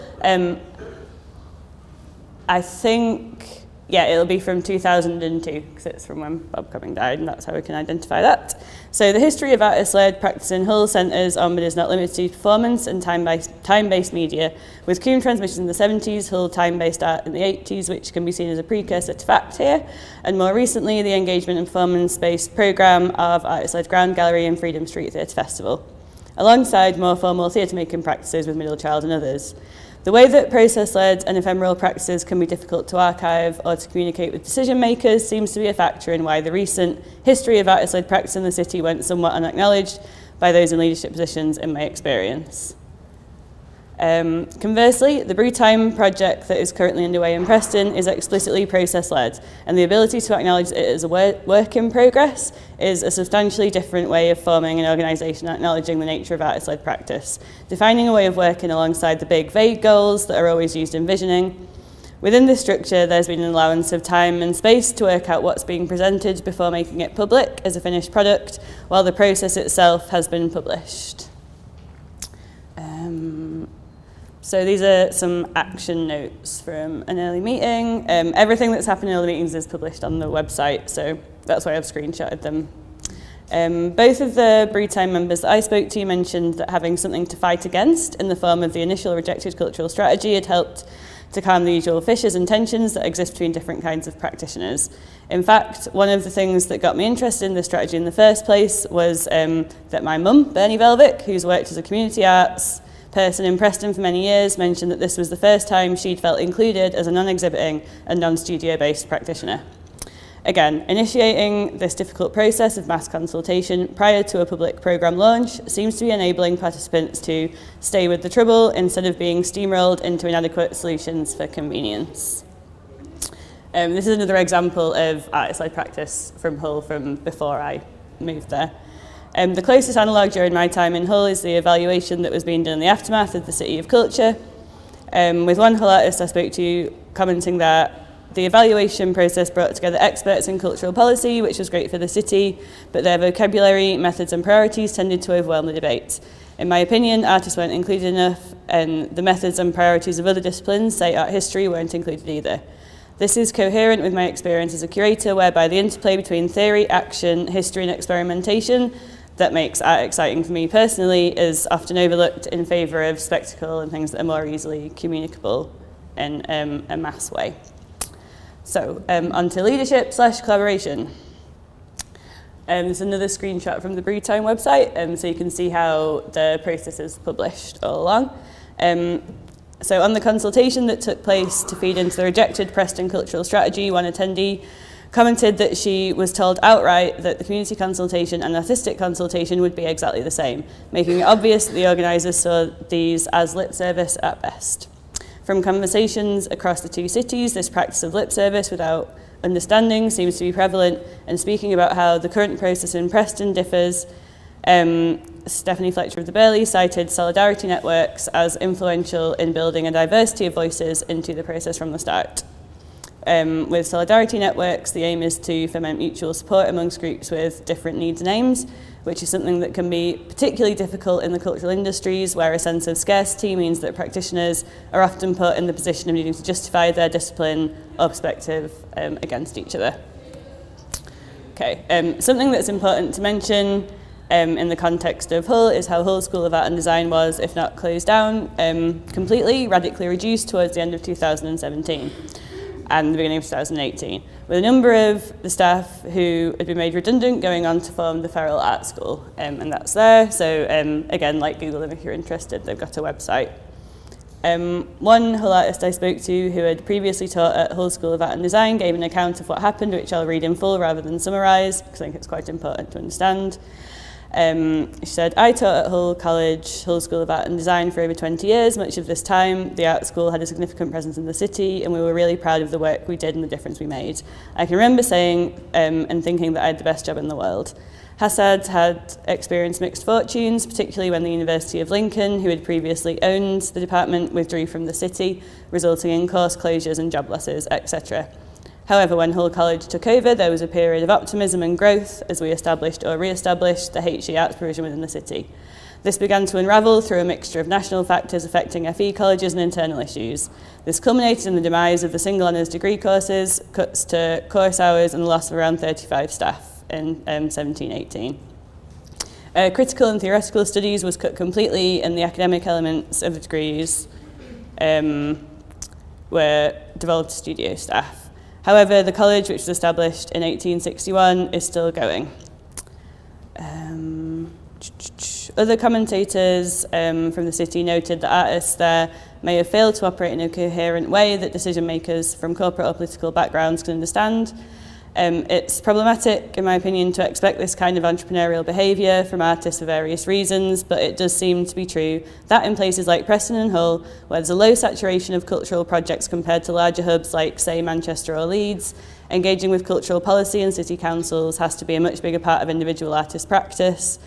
Speaker 6: I think, yeah, it'll be from 2002, because it's from when Bob Cumming died, and that's how we can identify that. So the history of artist-led practice in Hull centres on, but is not limited to, performance and time-based media, with Coombe transmissions in the 70s, Hull time-based art in the 80s, which can be seen as a precursor to FACT here, and more recently, the engagement and performance-based programme of artist-led Grand Gallery and Freedom Street Theatre Festival, alongside more formal theatre-making practices with Middle Child and others. The way that process-led and ephemeral practices can be difficult to archive or to communicate with decision makers seems to be a factor in why the recent history of artist-led practice in the city went somewhat unacknowledged by those in leadership positions, in my experience. Conversely, the Brewtime project that is currently underway in Preston is explicitly process-led, and the ability to acknowledge it as a work in progress is a substantially different way of forming an organisation acknowledging the nature of artist-led practice, defining a way of working alongside the big vague goals that are always used in visioning. Within this structure, there's been an allowance of time and space to work out what's being presented before making it public as a finished product, while the process itself has been published. So these are some action notes from an early meeting. Everything that's happened in early meetings is published on the website, so that's why I've screenshotted them. Both of the Brewtime members that I spoke to mentioned that having something to fight against in the form of the initial rejected cultural strategy had helped to calm the usual fissures and tensions that exist between different kinds of practitioners. In fact, one of the things that got me interested in this strategy in the first place was that my mum, Bernie Velvick, who's worked as a community arts person in Preston for many years, mentioned that this was the first time she'd felt included as a non-exhibiting and non-studio-based practitioner. Again, initiating this difficult process of mass consultation prior to a public programme launch seems to be enabling participants to stay with the trouble instead of being steamrolled into inadequate solutions for convenience. This is another example of artist-led practice from Hull from before I moved there. The closest analogue during my time in Hull is the evaluation that was being done in the aftermath of the City of Culture, with one Hull artist I spoke to commenting that the evaluation process brought together experts in cultural policy, which was great for the city, but their vocabulary, methods and priorities tended to overwhelm the debate. In my opinion, artists weren't included enough, and the methods and priorities of other disciplines, say art history, weren't included either. This is coherent with my experience as a curator, whereby the interplay between theory, action, history and experimentation that makes art exciting for me personally is often overlooked in favour of spectacle and things that are more easily communicable in a mass way. So, on to leadership/collaboration. There's another screenshot from the Brewtime website, so you can see how the process is published all along. So on the consultation that took place to feed into the rejected Preston cultural strategy, one attendee commented that she was told outright that the community consultation and artistic consultation would be exactly the same, making it obvious that the organisers saw these as lip service at best. From conversations across the two cities, this practice of lip service without understanding seems to be prevalent, and speaking about how the current process in Preston differs, Stephanie Fletcher of the Burley cited solidarity networks as influential in building a diversity of voices into the process from the start. with solidarity networks, the aim is to foment mutual support amongst groups with different needs and aims, which is something that can be particularly difficult in the cultural industries, where a sense of scarcity means that practitioners are often put in the position of needing to justify their discipline or perspective against each other. Okay, something that's important to mention in the context of Hull is how Hull School of Art and Design was, if not closed down, completely, radically reduced towards the end of 2017 and the beginning of 2018, with a number of the staff who had been made redundant going on to form the Feral Art School, and that's there. So again, like Google them if you're interested, they've got a website. One Hull artist I spoke to who had previously taught at Hull School of Art and Design gave an account of what happened, which I'll read in full rather than summarise, because I think it's quite important to understand. She said, I taught at Hull College, Hull School of Art and Design for over 20 years. Much of this time, the art school had a significant presence in the city, and we were really proud of the work we did and the difference we made. I can remember saying and thinking that I had the best job in the world. Hassad had experienced mixed fortunes, particularly when the University of Lincoln, who had previously owned the department, withdrew from the city, resulting in course closures and job losses, etc. However, when Hull College took over, there was a period of optimism and growth as we established or re-established the HE arts provision within the city. This began to unravel through a mixture of national factors affecting FE colleges and internal issues. This culminated in the demise of the single honours degree courses, cuts to course hours, and the loss of around 35 staff in 17-18. Critical and theoretical studies was cut completely, and the academic elements of the degrees were devolved to studio staff. However, the college, which was established in 1861, is still going. Other commentators from the city noted that artists there may have failed to operate in a coherent way that decision makers from corporate or political backgrounds can understand. It's problematic, in my opinion, to expect this kind of entrepreneurial behaviour from artists for various reasons, but it does seem to be true that in places like Preston and Hull, where there's a low saturation of cultural projects compared to larger hubs like, say, Manchester or Leeds, engaging with cultural policy and city councils has to be a much bigger part of individual artist practice.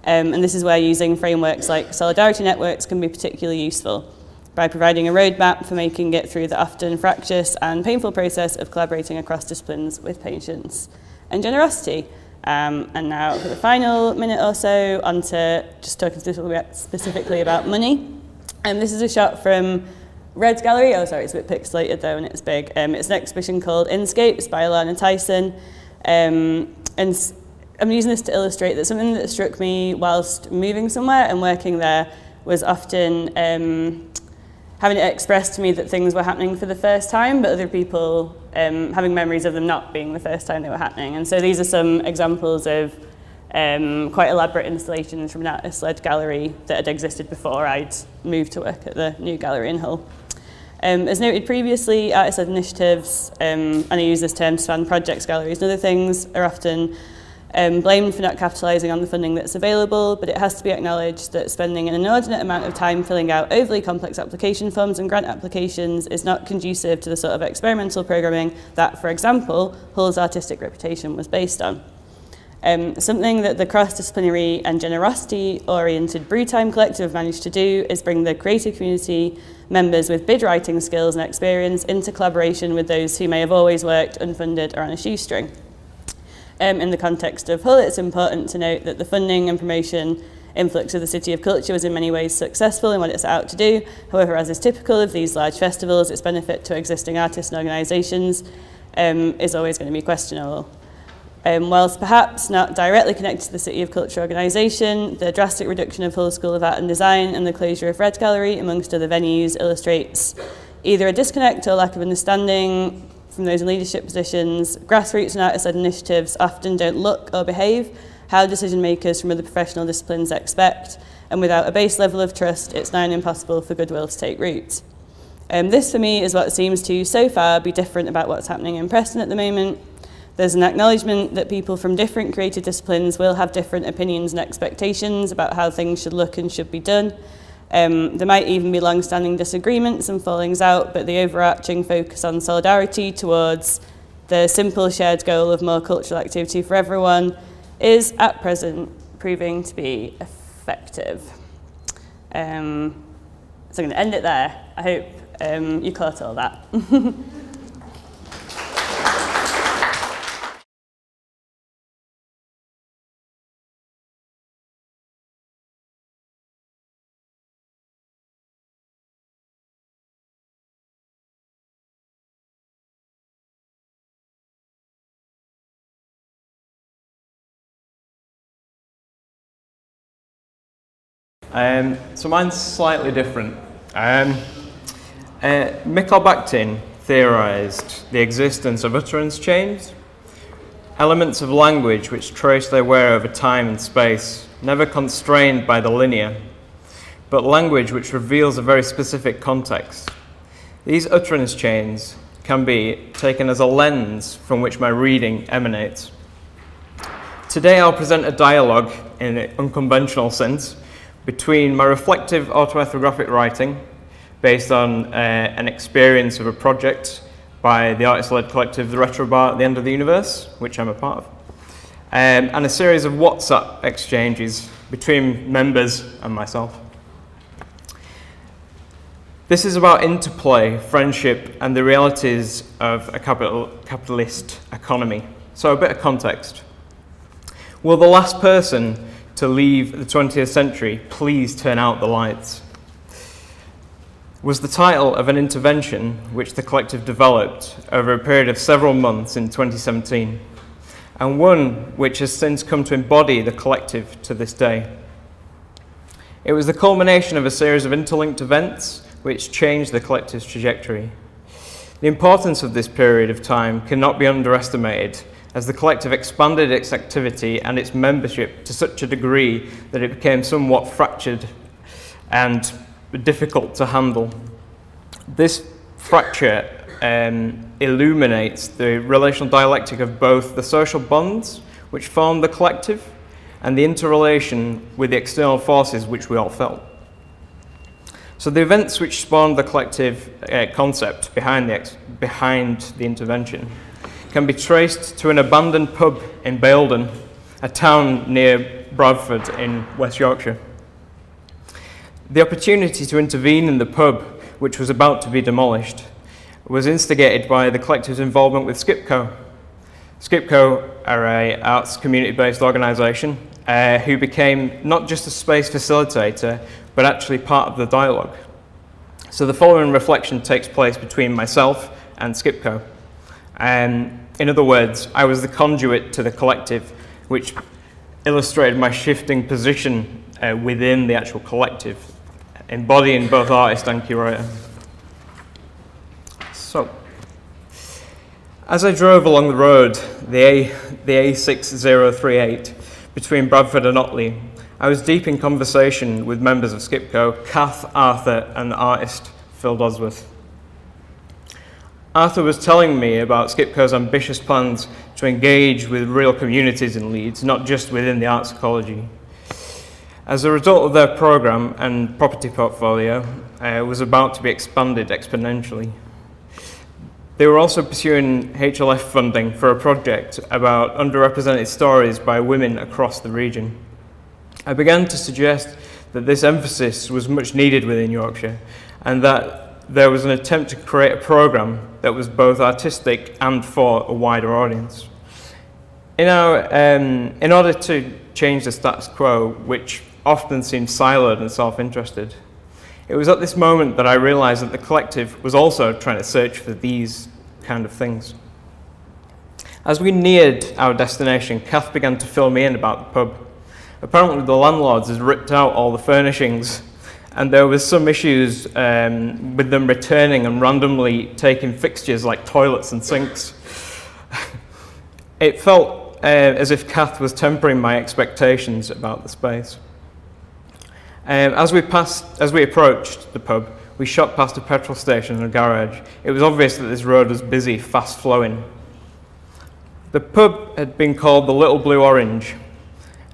Speaker 6: And this is where using frameworks like solidarity networks can be particularly useful, by providing a roadmap for making it through the often fractious and painful process of collaborating across disciplines with patience and generosity. And now for the final minute or so, on to just talking specifically about money. This is a shot from Red Gallery. Oh, sorry, it's a bit pixelated though, and it's big. It's an exhibition called Inscapes by Alana Tyson. And I'm using this to illustrate that something that struck me whilst moving somewhere and working there was often having it expressed to me that things were happening for the first time, but other people having memories of them not being the first time they were happening. And so these are some examples of quite elaborate installations from an artist-led gallery that had existed before I'd moved to work at the new gallery in Hull. As noted previously, artist-led initiatives, and I use this term to span projects, galleries, and other things, are often blamed for not capitalising on the funding that's available, but it has to be acknowledged that spending an inordinate amount of time filling out overly complex application forms and grant applications is not conducive to the sort of experimental programming that, for example, Hull's artistic reputation was based on. Something that the cross-disciplinary and generosity-oriented Brewtime Collective have managed to do is bring the creative community members with bid writing skills and experience into collaboration with those who may have always worked unfunded or on a shoestring. In the context of Hull, it's important to note that the funding and promotion influx of the City of Culture was in many ways successful in what it set out to do. However, as is typical of these large festivals, its benefit to existing artists and organisations is always going to be questionable. Whilst perhaps not directly connected to the City of Culture organisation, the drastic reduction of Hull School of Art and Design and the closure of Red Gallery, amongst other venues, illustrates either a disconnect or lack of understanding from those in leadership positions. Grassroots and artist-led initiatives often don't look or behave how decision makers from other professional disciplines expect, and without a base level of trust, it's nigh impossible for goodwill to take root. This, for me, is what seems to, so far, be different about what's happening in Preston at the moment. There's an acknowledgement that people from different creative disciplines will have different opinions and expectations about how things should look and should be done. There might even be long-standing disagreements and fallings out, but the overarching focus on solidarity towards the simple shared goal of more cultural activity for everyone is, at present, proving to be effective. So I'm going to end it there. I hope you caught all that.
Speaker 7: So mine's slightly different. Mikhail Bakhtin theorised the existence of utterance chains, elements of language which trace their way over time and space, never constrained by the linear, but language which reveals a very specific context. These utterance chains can be taken as a lens from which my reading emanates. Today I'll present a dialogue, in an unconventional sense, between my reflective autoethnographic writing, based on an experience of a project by the artist-led collective The Retro Bar at the End of the Universe, which I'm a part of, and a series of WhatsApp exchanges between members and myself. This is about interplay, friendship, and the realities of a capitalist economy. So a bit of context. Will the last person to leave the 20th century please turn out the lights? Was the title of an intervention which the collective developed over a period of several months in 2017, and one which has since come to embody the collective to this day. It was the culmination of a series of interlinked events which changed the collective's trajectory. The importance of this period of time cannot be underestimated, as the collective expanded its activity and its membership to such a degree that it became somewhat fractured and difficult to handle. This fracture illuminates the relational dialectic of both the social bonds which formed the collective and the interrelation with the external forces which we all felt. So the events which spawned the collective concept behind the intervention can be traced to an abandoned pub in Baildon, a town near Bradford in West Yorkshire. The opportunity to intervene in the pub, which was about to be demolished, was instigated by the collective's involvement with Skipco. Skipco are an arts community-based organisation who became not just a space facilitator, but actually part of the dialogue. So the following reflection takes place between myself and Skipco. In other words, I was the conduit to the collective, which illustrated my shifting position within the actual collective, embodying both artist and curator. So, as I drove along the road, the A6038, between Bradford and Otley, I was deep in conversation with members of Skipco, Kath, Arthur, and the artist Phil Dosworth. Arthur was telling me about Skipco's ambitious plans to engage with real communities in Leeds, not just within the arts ecology. As a result of their programme and property portfolio, was about to be expanded exponentially. They were also pursuing HLF funding for a project about underrepresented stories by women across the region. I began to suggest that this emphasis was much needed within Yorkshire, and that there was an attempt to create a programme that was both artistic and for a wider audience. In order to change the status quo, which often seems siloed and self-interested, it was at this moment that I realised that the collective was also trying to search for these kind of things. As we neared our destination, Kath began to fill me in about the pub. Apparently the landlords had ripped out all the furnishings, and there was some issues with them returning and randomly taking fixtures like toilets and sinks. It felt as if Kath was tempering my expectations about the space. As we approached the pub, we shot past a petrol station and a garage. It was obvious that this road was busy, fast-flowing. The pub had been called the Little Blue Orange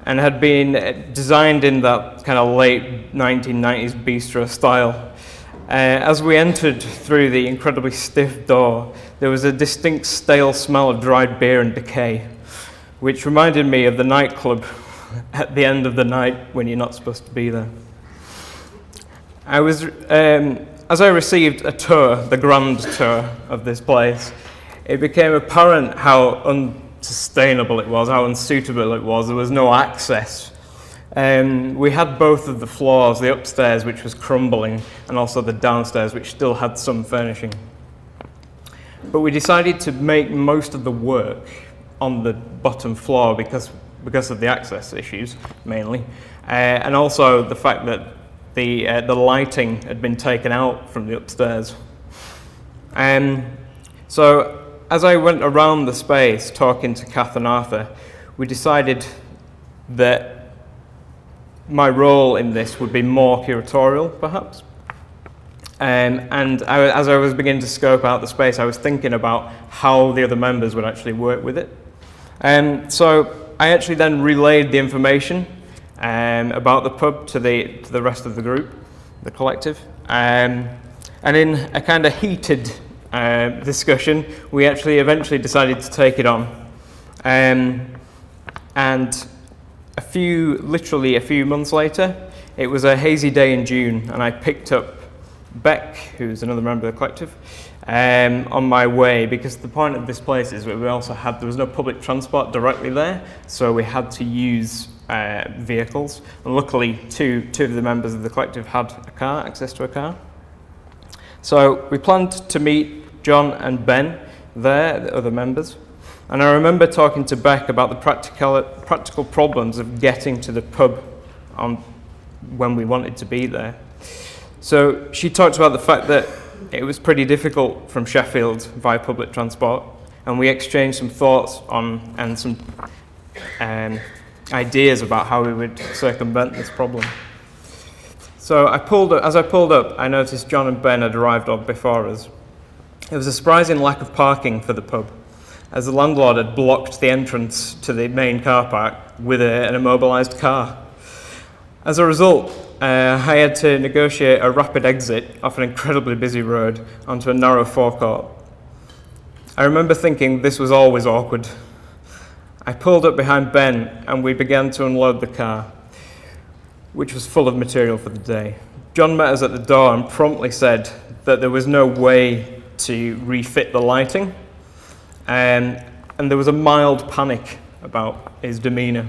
Speaker 7: and had been designed in that kind of late 1990s bistro style. As we entered through the incredibly stiff door, there was a distinct stale smell of dried beer and decay, which reminded me of the nightclub at the end of the night when you're not supposed to be there. As I received a tour, the grand tour of this place, it became apparent how unsustainable it was, how unsuitable it was. There was no access. We had both of the floors, the upstairs, which was crumbling, and also the downstairs, which still had some furnishing. But we decided to make most of the work on the bottom floor because of the access issues, mainly. and also the fact that the lighting had been taken out from the upstairs. So as I went around the space talking to Kath and Arthur, we decided that my role in this would be more curatorial, perhaps. As I was beginning to scope out the space, I was thinking about how the other members would actually work with it. So I actually then relayed the information about the pub to the rest of the group, the collective. And in a kind of heated discussion, we actually eventually decided to take it on. And literally a few months later, it was a hazy day in June, and I picked up Beck, who's another member of the collective, on my way, because the point of this place is there was no public transport directly there, so we had to use vehicles. And luckily, two of the members of the collective had access to a car. So we planned to meet John and Ben there, the other members. And I remember talking to Beck about the practical problems of getting to the pub when we wanted to be there. So she talked about the fact that it was pretty difficult from Sheffield via public transport, and we exchanged some thoughts and some ideas about how we would circumvent this problem. So as I pulled up, I noticed John and Ben had arrived before us. There was a surprising lack of parking for the pub, as the landlord had blocked the entrance to the main car park with an immobilised car. As a result, I had to negotiate a rapid exit off an incredibly busy road onto a narrow forecourt. I remember thinking this was always awkward. I pulled up behind Ben and we began to unload the car, which was full of material for the day. John met us at the door and promptly said that there was no way to refit the lighting, and there was a mild panic about his demeanour.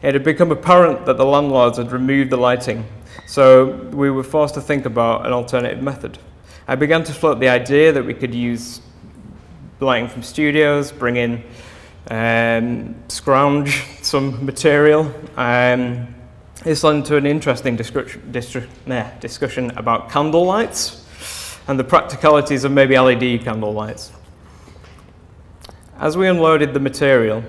Speaker 7: It had become apparent that the landlords had removed the lighting, so we were forced to think about an alternative method. I began to float the idea that we could use lighting from studios, bring in, scrounge some material. This led to an interesting discussion about candle lights and the practicalities of maybe LED candle lights. As we unloaded the material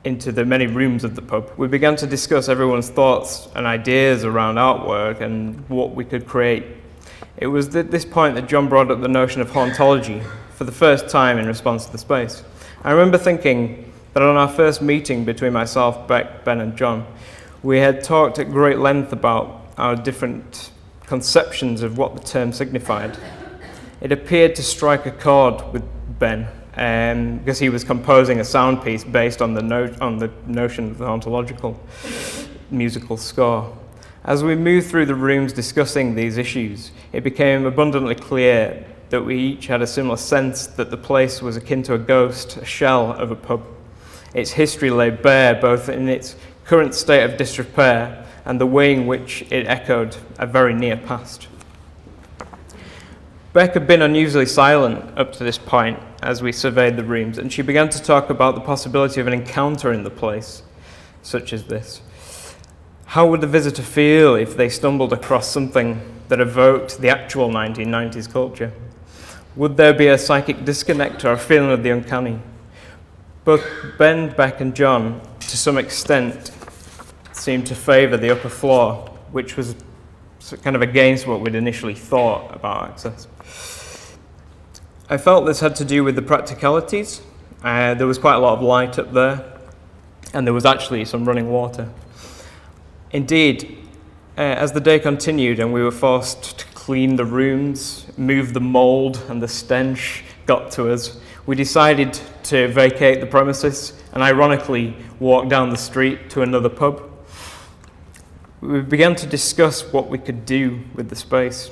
Speaker 7: into the many rooms of the pub, we began to discuss everyone's thoughts and ideas around artwork and what we could create. It was at this point that John brought up the notion of hauntology for the first time in response to the space. I remember thinking that on our first meeting between myself, Beck, Ben and John, we had talked at great length about our different conceptions of what the term signified. It appeared to strike a chord with Ben, because he was composing a sound piece based on the notion of the ontological musical score. As we moved through the rooms discussing these issues, it became abundantly clear that we each had a similar sense that the place was akin to a ghost, a shell of a pub. Its history lay bare both in its current state of disrepair and the way in which it echoed a very near past. Beck had been unusually silent up to this point as we surveyed the rooms, and she began to talk about the possibility of an encounter in the place, such as this. How would the visitor feel if they stumbled across something that evoked the actual 1990s culture? Would there be a psychic disconnect or a feeling of the uncanny? Both Ben, Beck and John, to some extent, seemed to favour the upper floor, which was kind of against what we'd initially thought about access. I felt this had to do with the practicalities. There was quite a lot of light up there, and there was actually some running water. Indeed, as the day continued and we were forced to clean the rooms, move the mould, and the stench got to us, we decided to vacate the premises and ironically walk down the street to another pub. We began to discuss what we could do with the space.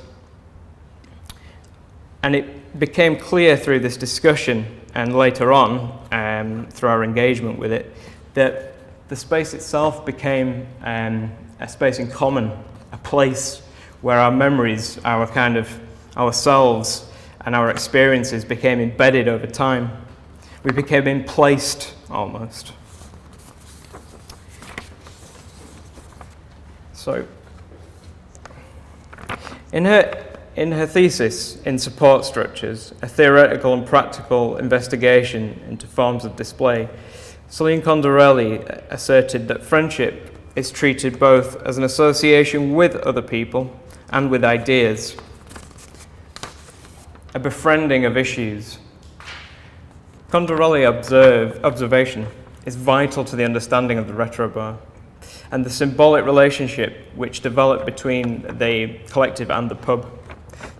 Speaker 7: And it became clear through this discussion and later on through our engagement with it that the space itself became a space in common, a place where our memories, ourselves and our experiences became embedded over time. We became emplaced almost. So, in her thesis, In Support Structures, a theoretical and practical investigation into forms of display, Celine Condorelli asserted that friendship is treated both as an association with other people and with ideas, a befriending of issues. Condorelli's observation is vital to the understanding of the retrobar and the symbolic relationship which developed between the collective and the pub.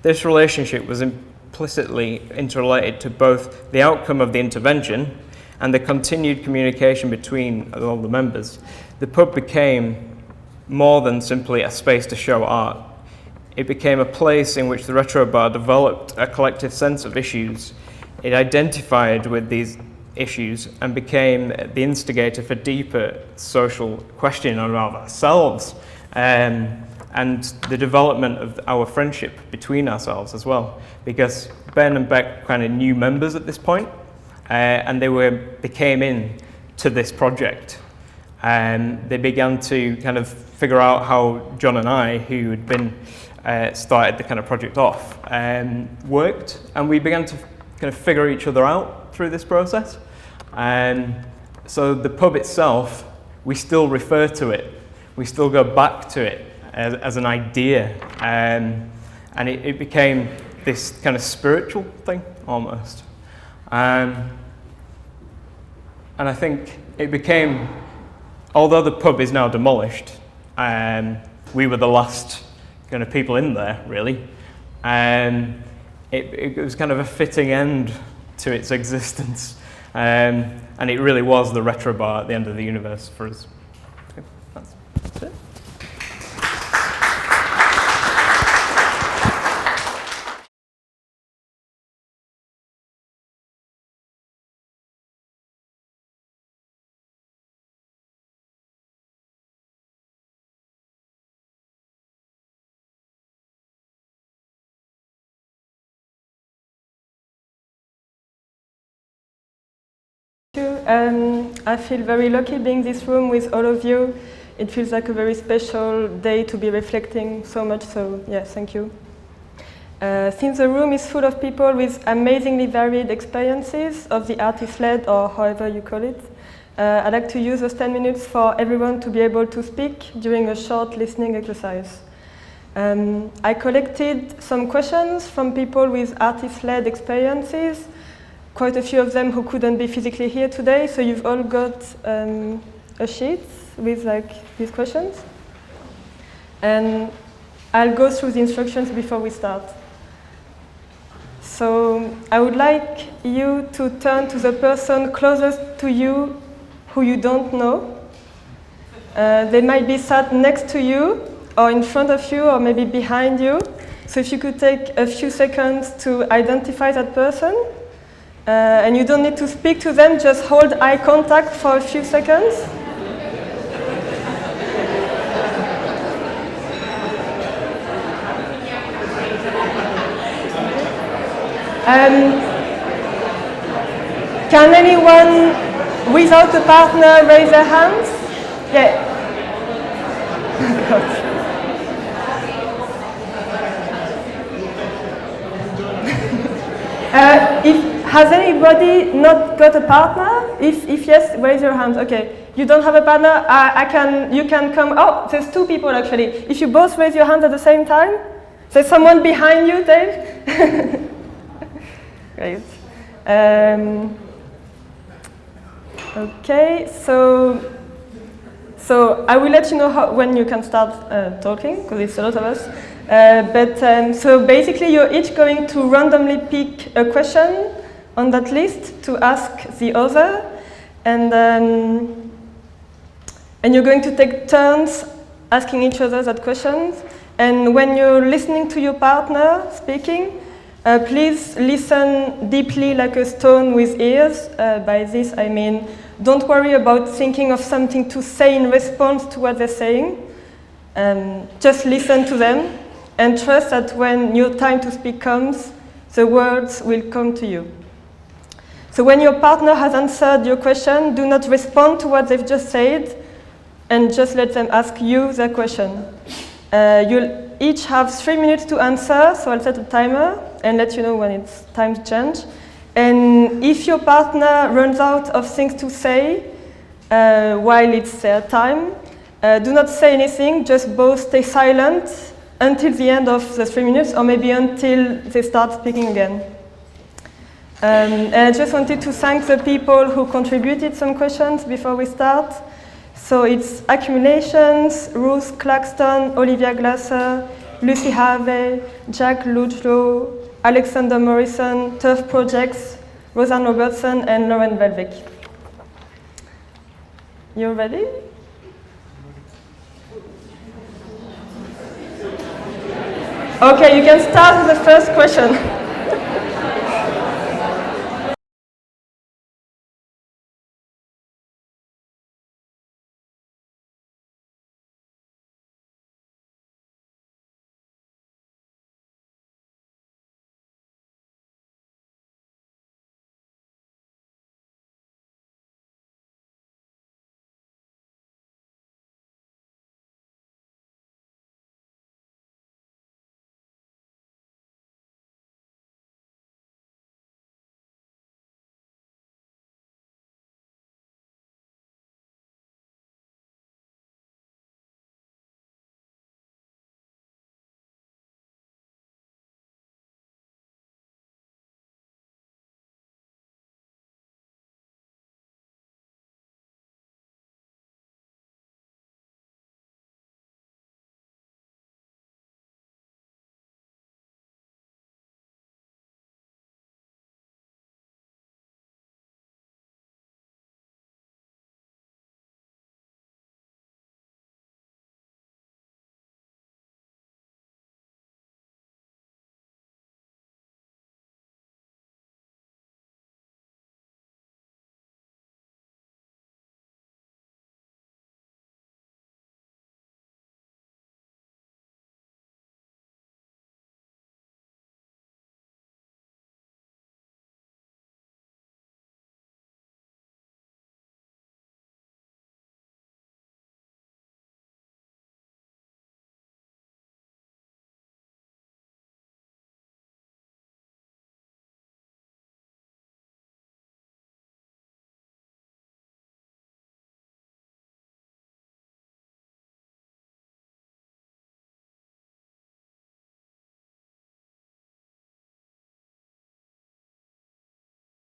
Speaker 7: This relationship was implicitly interrelated to both the outcome of the intervention and the continued communication between all the members. The pub became more than simply a space to show art. It became a place in which the retrobar developed a collective sense of issues. It identified with these issues and became the instigator for deeper social questioning around ourselves and the development of our friendship between ourselves as well. Because Ben and Beck kind of new members at this point, and they came in to this project, and they began to kind of figure out how John and I, who had been started the kind of project off, worked, and we began to kind of figure each other out through this process. So the pub itself, we still refer to it, we still go back to it as an idea, and it became this kind of spiritual thing almost. And I think it became, although the pub is now demolished, we were the last kind of people in there, really. It was kind of a fitting end to its existence. And it really was the retrobar at the end of the universe for us. That's it.
Speaker 8: I feel very lucky being in this room with all of you. It feels like a very special day to be reflecting so much, so yeah, thank you. Since the room is full of people with amazingly varied experiences of the artist-led, or however you call it, I'd like to use those 10 minutes for everyone to be able to speak during a short listening exercise. I collected some questions from people with artist-led experiences, quite a few of them who couldn't be physically here today, so you've all got a sheet with these questions. And I'll go through the instructions before we start. So I would like you to turn to the person closest to you who you don't know. They might be sat next to you, or in front of you, or maybe behind you. So if you could take a few seconds to identify that person. And you don't need to speak to them, just hold eye contact for a few seconds. Can anyone without a partner raise their hands? Yeah. Has anybody not got a partner? If yes, raise your hand. Okay, you don't have a partner. You can come. Oh, there's two people actually. If you both raise your hands at the same time, there's someone behind you, Dave. Great. Okay, so I will let you know when you can start talking, because it's a lot of us. So basically, you're each going to randomly pick a question on that list to ask the other, and you're going to take turns asking each other that questions. And when you're listening to your partner speaking, please listen deeply like a stone with ears. By this I mean, don't worry about thinking of something to say in response to what they're saying. Just listen to them and trust that when your time to speak comes, the words will come to you. So when your partner has answered your question, do not respond to what they've just said. and just let them ask you the question. You'll each have 3 minutes to answer, so I'll set a timer and let you know when it's time to change. And if your partner runs out of things to say while it's their time, do not say anything, just both stay silent until the end of the 3 minutes, or maybe until they start speaking again. And I just wanted to thank the people who contributed some questions before we start. So it's Accumulations, Ruth Claxton, Olivia Glasser, Lucy Harvey, Jack Ludlow, Alexander Morrison, Tough Projects, Roseanne Robertson, and Lauren Velvick. You ready? Okay, you can start with the first question.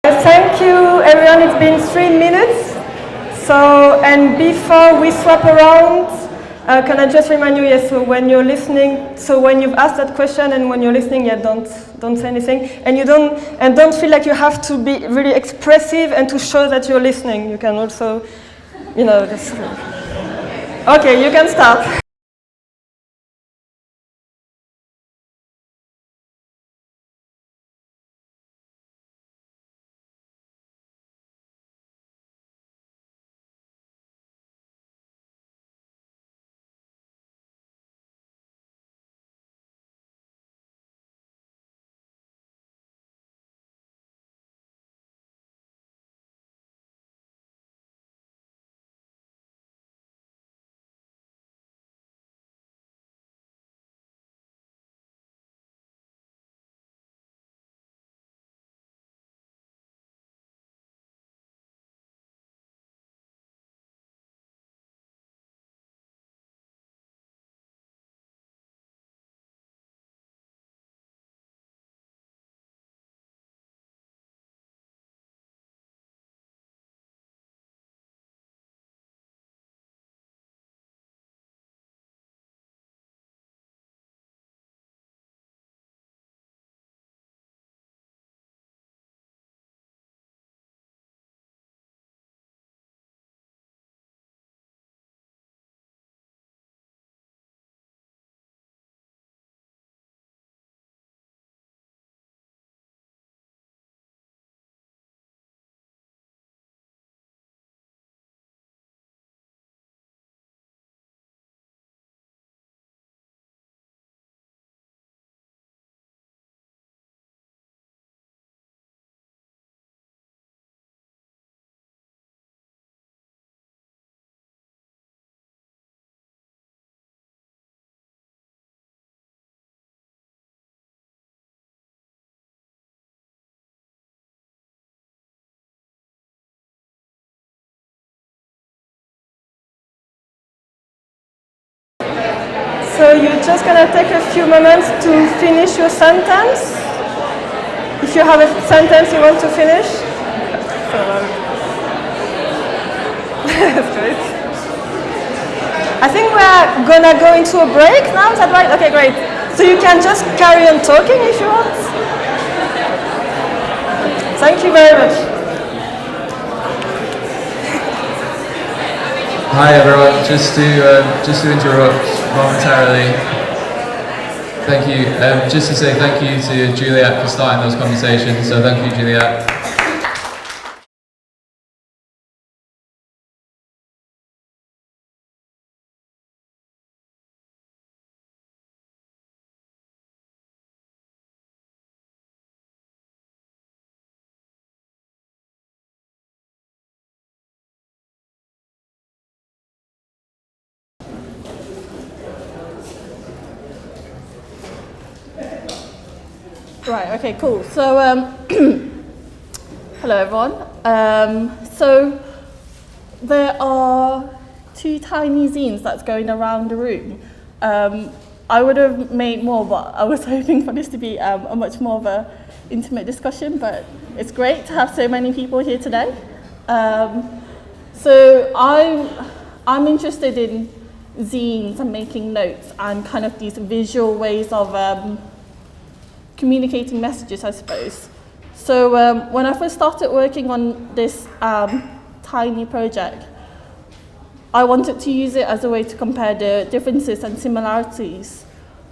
Speaker 8: Thank you, everyone. It's been 3 minutes. So, and before we swap around, can I just remind you, yes, so when you're listening, so when you've asked that question and when you're listening, yeah, don't say anything. And don't feel like you have to be really expressive and to show that you're listening. You can also, just, okay, you can start. So you're just going to take a few moments to finish your sentence. If you have a sentence you want to finish. That's great. I think we're going to go into a break now, is that right? Okay, great. So you can just carry on talking if you want. Thank you very much.
Speaker 9: Hi everyone, just to interrupt momentarily. Thank you. Just to say thank you to Juliet for starting those conversations. So thank you, Juliet.
Speaker 10: Right, okay, cool. So, hello everyone. So, there are 2 tiny zines that's going around the room. I would have made more, but I was hoping for this to be a much more of a intimate discussion, but it's great to have so many people here today. So, I'm interested in zines and making notes and kind of these visual ways of communicating messages, I suppose. So when I first started working on this tiny project, I wanted to use it as a way to compare the differences and similarities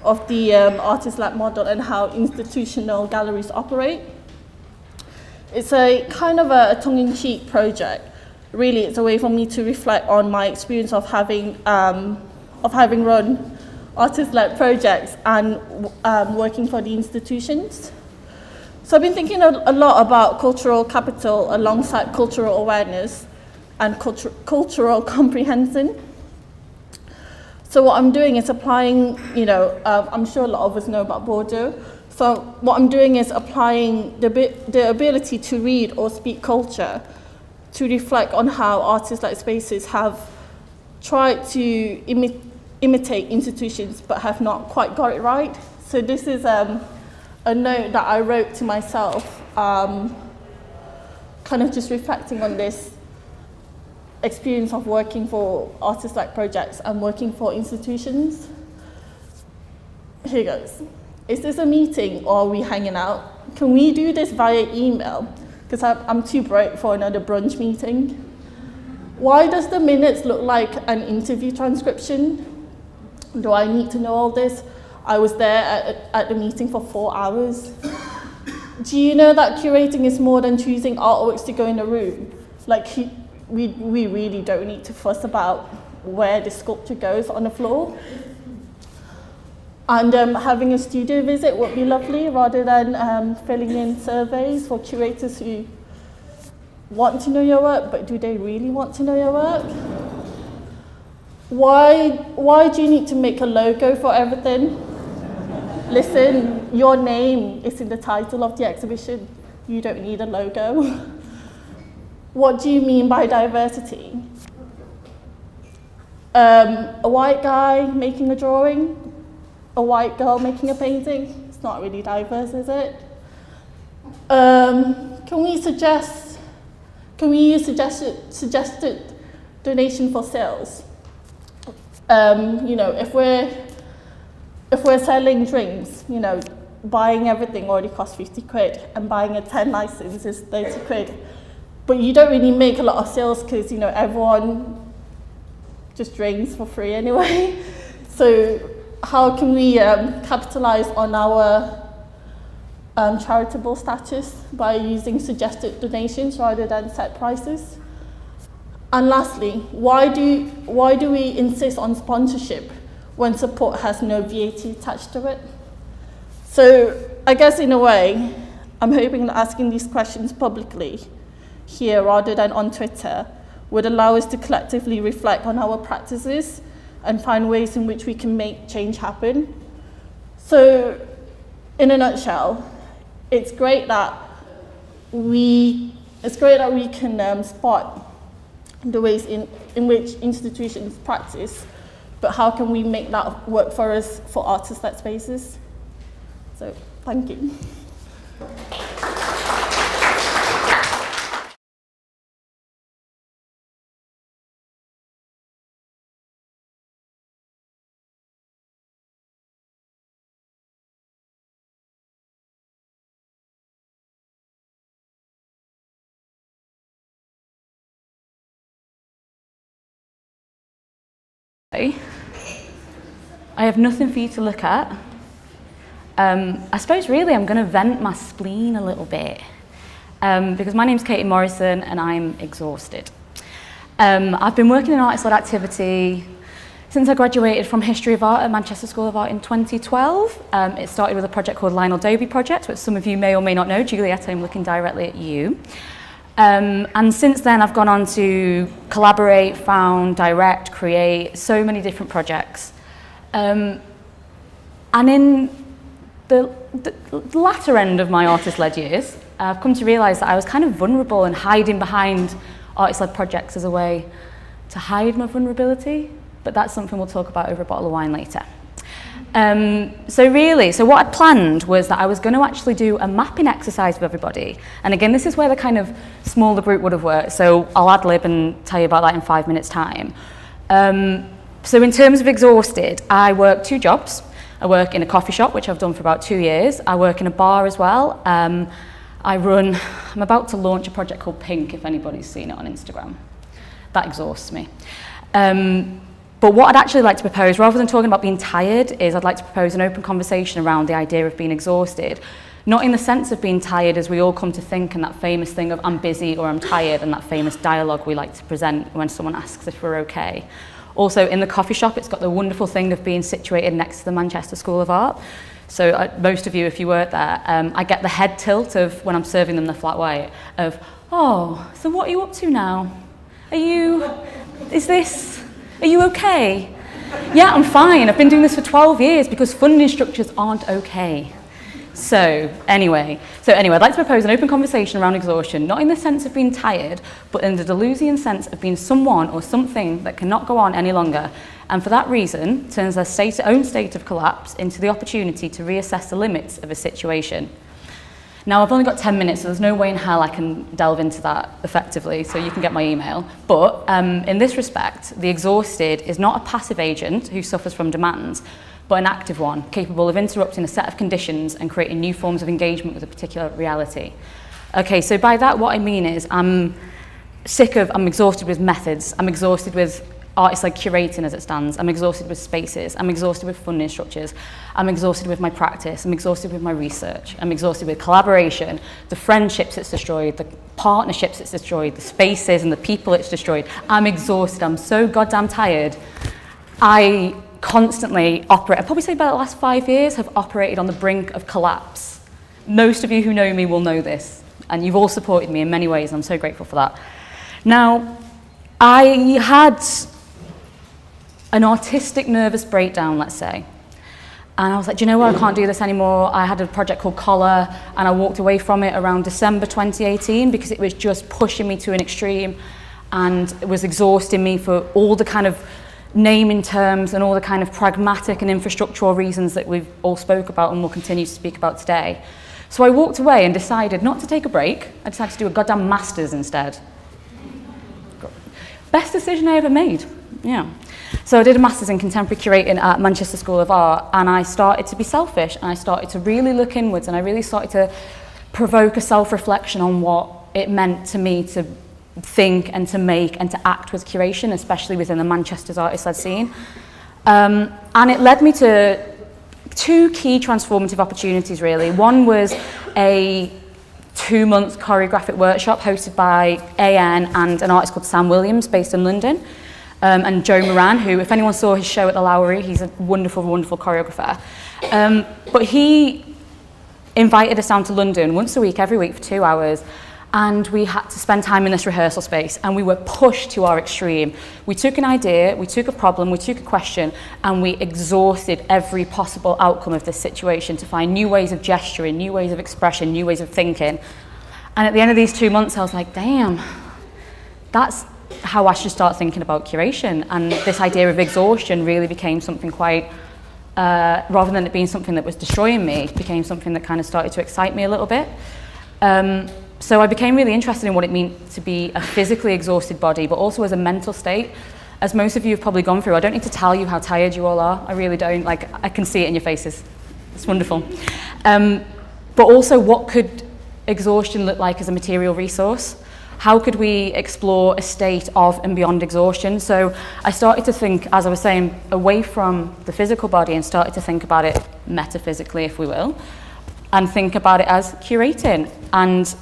Speaker 10: of the artist-led model and how institutional galleries operate. It's a kind of a tongue-in-cheek project. Really, it's a way for me to reflect on my experience of having run artist-led projects and working for the institutions. So I've been thinking a lot about cultural capital alongside cultural awareness and cultural comprehension. So what I'm doing is applying, I'm sure a lot of us know about Bordeaux. So what I'm doing is applying the ability to read or speak culture to reflect on how artist-led spaces have tried to imitate institutions but have not quite got it right. So this is a note that I wrote to myself, kind of just reflecting on this experience of working for artist-led projects and working for institutions. Here goes. Is this a meeting or are we hanging out? Can we do this via email? Because I'm too broke for another brunch meeting. Why does the minutes look like an interview transcription? Do I need to know all this? I was there at the meeting for 4 hours. Do you know that curating is more than choosing artworks to go in a room? Like, we really don't need to fuss about where the sculpture goes on the floor. And having a studio visit would be lovely rather than filling in surveys for curators who want to know your work, but do they really want to know your work? Why do you need to make a logo for everything? Listen, your name is in the title of the exhibition. You don't need a logo. What do you mean by diversity? A white guy making a drawing? A white girl making a painting? It's not really diverse, is it? Can we use suggested donation for sales? If we're selling drinks, buying everything already costs 50 quid and buying a 10 license is 30 quid. But you don't really make a lot of sales because, everyone just drinks for free anyway. So how can we capitalize on our charitable status by using suggested donations rather than set prices? And lastly, why do we insist on sponsorship when support has no VAT attached to it? So I guess in a way, I'm hoping that asking these questions publicly here rather than on Twitter would allow us to collectively reflect on our practices and find ways in which we can make change happen. So in a nutshell, it's great that we can spot the ways in which institutions practice, but how can we make that work for us for artist-led spaces? So, thank you.
Speaker 11: I have nothing for you to look at. I suppose really I'm going to vent my spleen a little bit because my name's Katy Morrison and I'm exhausted. I've been working in artist-led activity since I graduated from History of Art at Manchester School of Art in 2012. It started with a project called Lionel Dobie Project, which some of you may or may not know. Juliet, I'm looking directly at you. And since then I've gone on to collaborate, found, direct, create so many different projects. And in the latter end of my artist-led years, I've come to realise that I was kind of vulnerable and hiding behind artist-led projects as a way to hide my vulnerability, but that's something we'll talk about over a bottle of wine later. So what I'd planned was that I was going to actually do a mapping exercise with everybody. And again, this is where the kind of smaller group would have worked. So I'll ad-lib and tell you about that in 5 minutes' time. So in terms of exhausted, I work 2 jobs. I work in a coffee shop, which I've done for about 2 years. I work in a bar as well. I'm about to launch a project called Pink, if anybody's seen it on Instagram. That exhausts me. But what I'd actually like to propose, rather than talking about being tired, is I'd like to propose an open conversation around the idea of being exhausted. Not in the sense of being tired as we all come to think, and that famous thing of I'm busy or I'm tired, and that famous dialogue we like to present when someone asks if we're okay. Also in the coffee shop, it's got the wonderful thing of being situated next to the Manchester School of Art. So most of you, if you work there, I get the head tilt of when I'm serving them the flat white of, oh, so what are you up to now? Are you okay? Yeah, I'm fine. I've been doing this for 12 years because funding structures aren't okay. So anyway, I'd like to propose an open conversation around exhaustion, not in the sense of being tired, but in the Deleuzian sense of being someone or something that cannot go on any longer, and for that reason turns their own state of collapse into the opportunity to reassess the limits of a situation. Now, I've only got 10 minutes, so there's no way in hell I can delve into that effectively, so you can get my email. But in this respect, the exhausted is not a passive agent who suffers from demands, but an active one, capable of interrupting a set of conditions and creating new forms of engagement with a particular reality. Okay, so by that, what I mean is I'm exhausted with methods, I'm exhausted with artist-led curating as it stands, I'm exhausted with spaces, I'm exhausted with funding structures, I'm exhausted with my practice, I'm exhausted with my research, I'm exhausted with collaboration, the friendships it's destroyed, the partnerships it's destroyed, the spaces and the people it's destroyed. I'm exhausted, I'm so goddamn tired. I constantly operate, I'd probably say about the last 5 years, have operated on the brink of collapse. Most of you who know me will know this, and you've all supported me in many ways, and I'm so grateful for that. Now, I had an artistic nervous breakdown, let's say. And I was like, do you know what, I can't do this anymore. I had a project called Collar, and I walked away from it around December 2018 because it was just pushing me to an extreme, and it was exhausting me for all the kind of naming terms and all the kind of pragmatic and infrastructural reasons that we've all spoke about and will continue to speak about today. So I walked away and decided not to take a break. I decided to do a goddamn master's instead. Best decision I ever made, yeah. So I did a master's in contemporary curating at Manchester School of Art, and I started to be selfish, and I started to really look inwards, and I really started to provoke a self-reflection on what it meant to me to think and to make and to act with curation, especially within the Manchester's artist-led scene. And it led me to 2 key transformative opportunities, really. One was a 2-month choreographic workshop hosted by AN and an artist called Sam Williams based in London, and Joe Moran, who, if anyone saw his show at the Lowry, he's a wonderful, wonderful choreographer. But he invited us down to London once a week, every week for 2 hours, and we had to spend time in this rehearsal space, and we were pushed to our extreme. We took an idea, we took a problem, we took a question, and we exhausted every possible outcome of this situation to find new ways of gesturing, new ways of expression, new ways of thinking. And at the end of these 2 months, I was like, damn, that's how I should start thinking about curation. And this idea of exhaustion really became something quite, rather than it being something that was destroying me, it became something that kind of started to excite me a little bit. So I became really interested in what it meant to be a physically exhausted body, but also as a mental state. As most of you have probably gone through, I don't need to tell you how tired you all are. I really don't. Like, I can see it in your faces. It's wonderful. But also, what could exhaustion look like as a material resource? How could we explore a state of and beyond exhaustion? So I started to think, as I was saying, away from the physical body and started to think about it metaphysically, if we will, and think about it as curating. And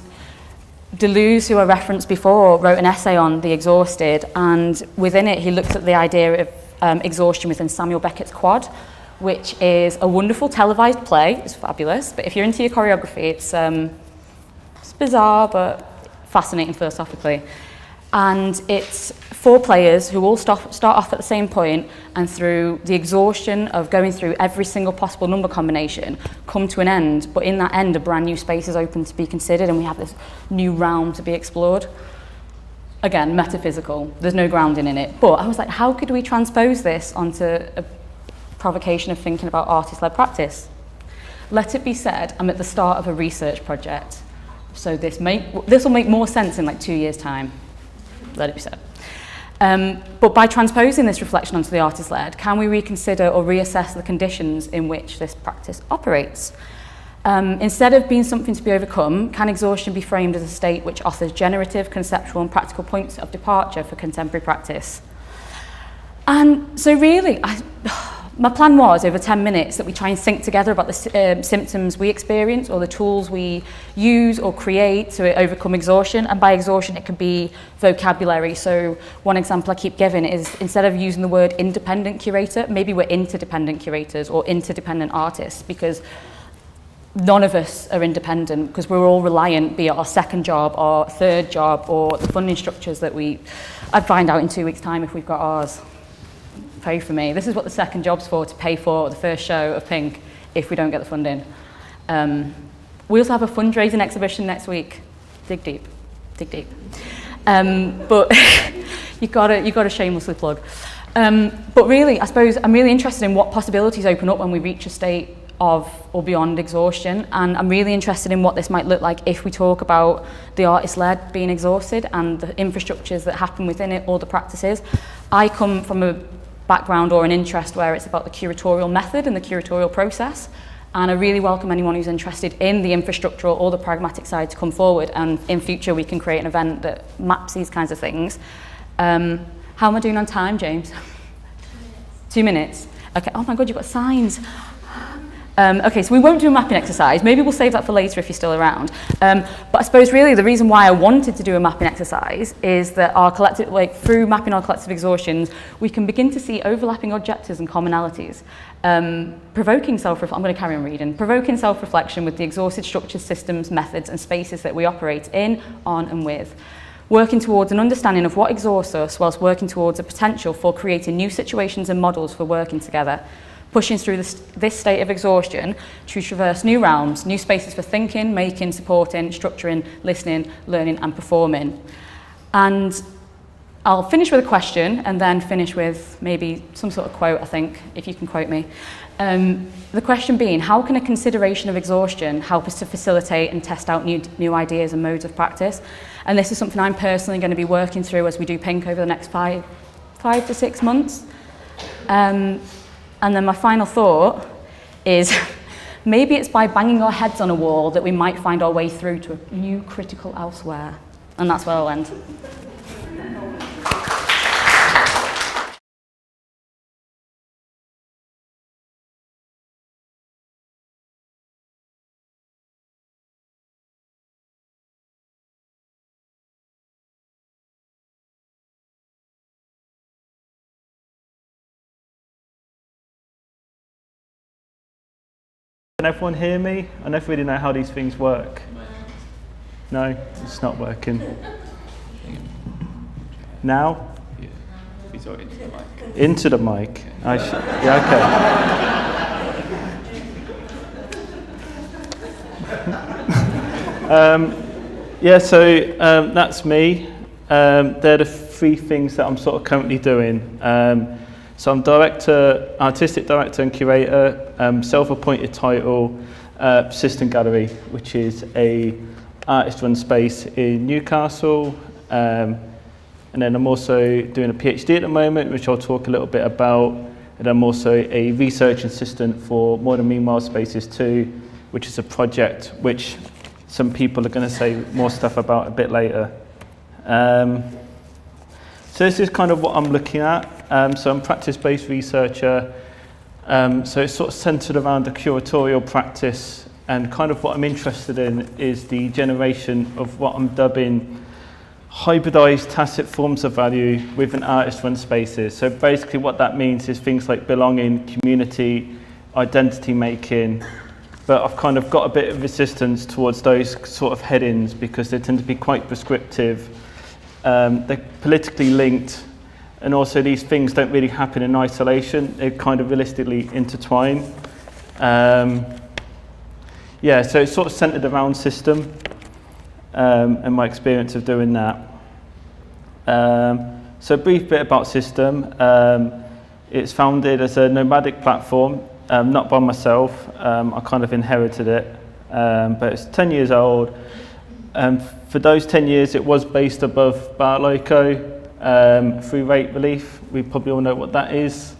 Speaker 11: Deleuze, who I referenced before, wrote an essay on the exhausted, and within it he looked at the idea of exhaustion within Samuel Beckett's Quad, which is a wonderful televised play. It's fabulous, but if you're into your choreography, it's bizarre but fascinating philosophically. And it's 4 players who all start off at the same point, and through the exhaustion of going through every single possible number combination, come to an end. But in that end, a brand new space is open to be considered, and we have this new realm to be explored. Again, metaphysical. There's no grounding in it. But I was like, how could we transpose this onto a provocation of thinking about artist-led practice? Let it be said, I'm at the start of a research project. So this will make more sense in like 2 years' time. Let it be said. But by transposing this reflection onto the artist-led, can we reconsider or reassess the conditions in which this practice operates? Instead of being something to be overcome, can exhaustion be framed as a state which offers generative, conceptual and practical points of departure for contemporary practice? And so really, my plan was over 10 minutes that we try and think together about the symptoms we experience or the tools we use or create to overcome exhaustion. And by exhaustion, it can be vocabulary. So one example I keep giving is, instead of using the word independent curator, maybe we're interdependent curators or interdependent artists, because none of us are independent, because we're all reliant, be it our second job, our third job, or the funding structures that I'd find out in 2 weeks' time if we've got ours. Pay for me. This is what the second job's for, to pay for the first show of Pink if we don't get the funding. We also have a fundraising exhibition next week. Dig deep. But you gotta shamelessly plug. But really, I suppose I'm really interested in what possibilities open up when we reach a state of or beyond exhaustion, and I'm really interested in what this might look like if we talk about the artist-led being exhausted and the infrastructures that happen within it, or the practices. I come from a background or an interest where it's about the curatorial method and the curatorial process, and I really welcome anyone who's interested in the infrastructural or the pragmatic side to come forward, and in future we can create an event that maps these kinds of things. How am I doing on time, James? 2 minutes. Okay. Oh my God, you've got signs. Okay, so we won't do a mapping exercise. Maybe we'll save that for later if you're still around. But I suppose really the reason why I wanted to do a mapping exercise is that our collective, through mapping our collective exhaustions, we can begin to see overlapping objectives and commonalities. Provoking self-reflection, I'm going to carry on reading. Provoking self-reflection with the exhausted structures, systems, methods and spaces that we operate in, on and with. Working towards an understanding of what exhausts us, whilst working towards a potential for creating new situations and models for working together. Pushing through this state of exhaustion to traverse new realms, new spaces for thinking, making, supporting, structuring, listening, learning and performing. And I'll finish with a question and then finish with maybe some sort of quote, I think, if you can quote me. The question being, how can a consideration of exhaustion help us to facilitate and test out new ideas and modes of practice? And this is something I'm personally going to be working through as we do Pink over the next five to 6 months. And then my final thought is, maybe it's by banging our heads on a wall that we might find our way through to a new critical elsewhere. And that's where I'll end.
Speaker 12: Can everyone hear me? I never really know how these things work. No, it's not working. Now?
Speaker 1: Yeah, we talk into the mic.
Speaker 12: Into the mic. Yeah, okay. Yeah, so that's me. they're the three things that I'm sort of currently doing. So I'm artistic director and curator, self-appointed title, System Gallery, which is a artist-run space in Newcastle. And then I'm also doing a PhD at the moment, which I'll talk a little bit about. And I'm also a research assistant for More Than Meanwhile Spaces 2, which is a project which some people are going to say more stuff about a bit later. So this is kind of what I'm looking at. So I'm a practice-based researcher. So it's sort of centered around the curatorial practice, and kind of what I'm interested in is the generation of what I'm dubbing hybridized tacit forms of value within artist-run spaces. So basically what that means is things like belonging, community, identity making, but I've kind of got a bit of resistance towards those sort of headings because they tend to be quite prescriptive. They're politically linked, and also these things don't really happen in isolation. They kind of realistically intertwine. Yeah, so it's sort of centered around system. And my experience of doing that. So a brief bit about System. It's founded as a nomadic platform, not by myself. I kind of inherited it, but it's 10 years old. For those 10 years, it was based above Barloco through rate relief. We probably all know what that is.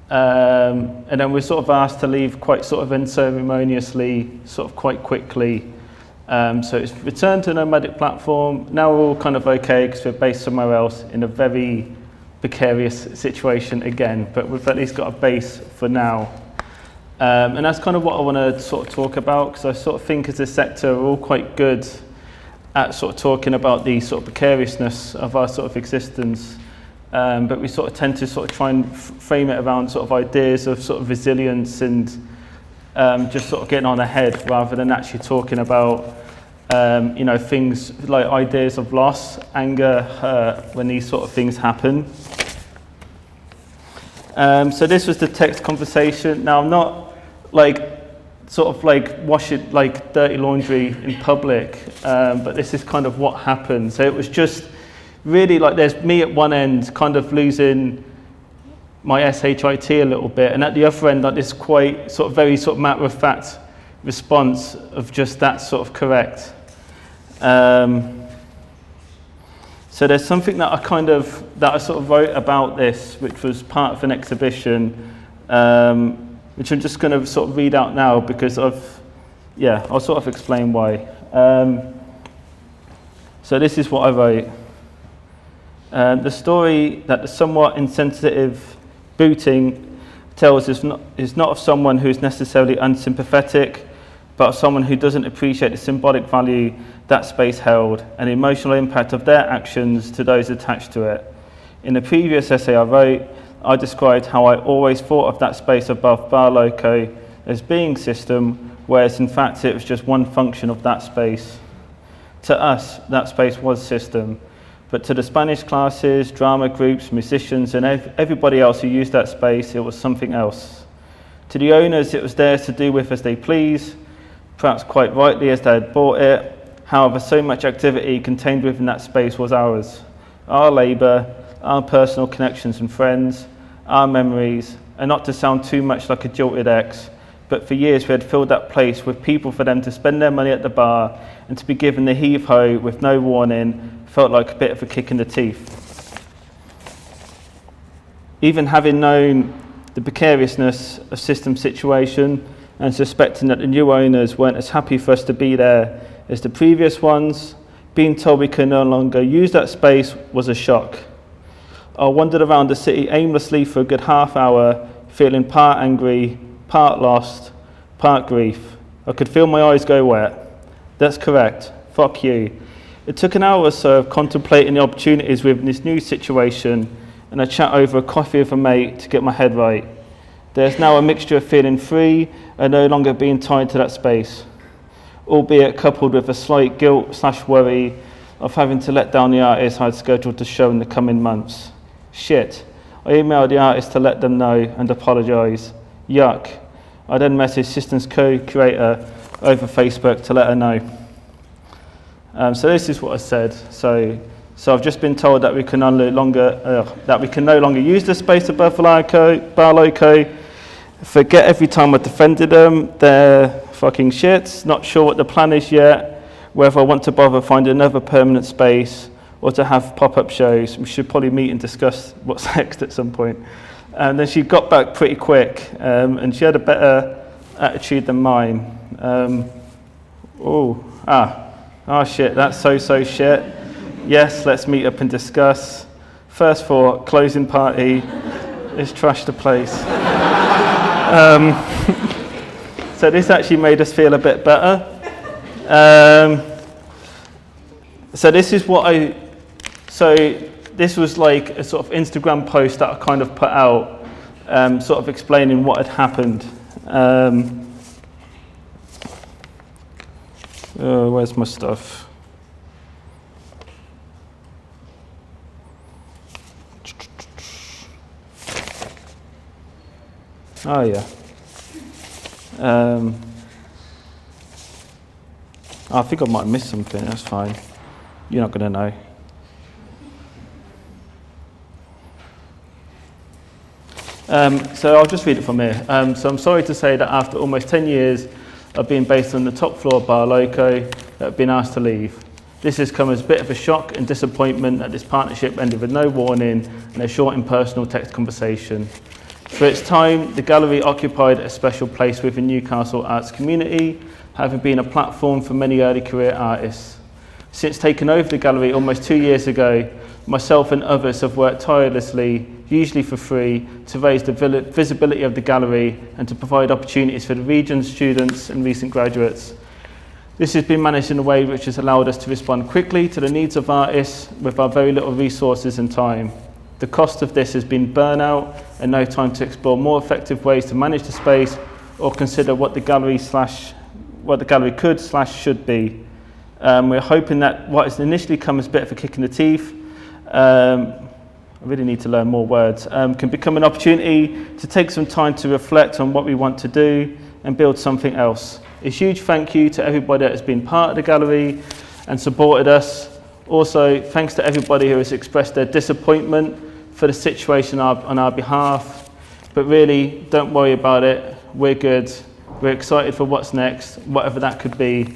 Speaker 12: And then we're sort of asked to leave quite sort of unceremoniously, sort of quite quickly. So it's returned to a nomadic platform. Now we're all kind of okay because we're based somewhere else in a very precarious situation again, but we've at least got a base for now. And that's kind of what I want to sort of talk about, because I sort of think as a sector we're all quite good at sort of talking about the sort of precariousness of our sort of existence, but we sort of tend to sort of try and frame it around sort of ideas of sort of resilience and just sort of getting on ahead rather than actually talking about you know, things like ideas of loss, anger, hurt, when these sort of things happen. So this was the text conversation. Now I'm not like sort of like washing like dirty laundry in public, but this is kind of what happened. So it was just really like there's me at one end kind of losing my SHIT a little bit, and at the other end like this quite sort of very sort of matter-of-fact response of just that sort of correct. So there's something that I sort of wrote about this, which was part of an exhibition, which I'm just going to sort of read out now because I'll sort of explain why. So this is what I wrote. The story that the somewhat insensitive booting tells is not of someone who is necessarily unsympathetic, but of someone who doesn't appreciate the symbolic value that space held and the emotional impact of their actions to those attached to it. In the previous essay I wrote, I described how I always thought of that space above Barloco as being system, whereas in fact it was just one function of that space. To us, that space was system, but to the Spanish classes, drama groups, musicians, and everybody else who used that space, it was something else. To the owners, it was theirs to do with as they please, perhaps quite rightly as they had bought it. However, so much activity contained within that space was ours. Our labour, our personal connections and friends, our memories, and not to sound too much like a jilted ex, but for years we had filled that place with people for them to spend their money at the bar, and to be given the heave-ho with no warning felt like a bit of a kick in the teeth. Even having known the precariousness of system situation and suspecting that the new owners weren't as happy for us to be there as the previous ones, being told we could no longer use that space was a shock. I wandered around the city aimlessly for a good half hour, feeling part angry, part lost, part grief. I could feel my eyes go wet. That's correct. Fuck you. It took an hour or so of contemplating the opportunities within this new situation and a chat over a coffee with a mate to get my head right. There's now a mixture of feeling free and no longer being tied to that space, albeit coupled with a slight guilt/worry of having to let down the artist I'd scheduled to show in the coming months. Shit. I emailed the artist to let them know and apologise. Yuck. I then messaged System's co-creator over Facebook to let her know. So this is what I said. So So I've just been told that we can no longer use the space above Bar Loco. Forget every time I defended them. They're fucking shit. Not sure what the plan is yet. Whether I want to bother finding another permanent space or to have pop-up shows. We should probably meet and discuss what's next at some point. And then she got back pretty quick, and she had a better attitude than mine. Shit, that's so shit. Yes, let's meet up and discuss. First thought, closing party. Let's trash the place. So this actually made us feel a bit better. So this was like a sort of Instagram post that I kind of put out, sort of explaining what had happened. Where's my stuff? Oh yeah. I think I might have missed something, that's fine. You're not going to know. So I'll just read it from here. So I'm sorry to say that after almost 10 years of being based on the top floor of Bar Loco, I've been asked to leave. This has come as a bit of a shock and disappointment that this partnership ended with no warning and a short impersonal text conversation. For its time, the gallery occupied a special place within Newcastle arts community, having been a platform for many early career artists. Since taking over the gallery almost 2 years ago, myself and others have worked tirelessly, usually for free, to raise the visibility of the gallery and to provide opportunities for the region's students and recent graduates. This has been managed in a way which has allowed us to respond quickly to the needs of artists with our very little resources and time. The cost of this has been burnout and no time to explore more effective ways to manage the space or consider what the gallery could/should be. We're hoping that what has initially come as a bit of a kick in the teeth, I really need to learn more words, can become an opportunity to take some time to reflect on what we want to do and build something else. A huge thank you to everybody that has been part of the gallery and supported us. Also, thanks to everybody who has expressed their disappointment for the situation on our behalf. But really, don't worry about it. We're good. We're excited for what's next, whatever that could be.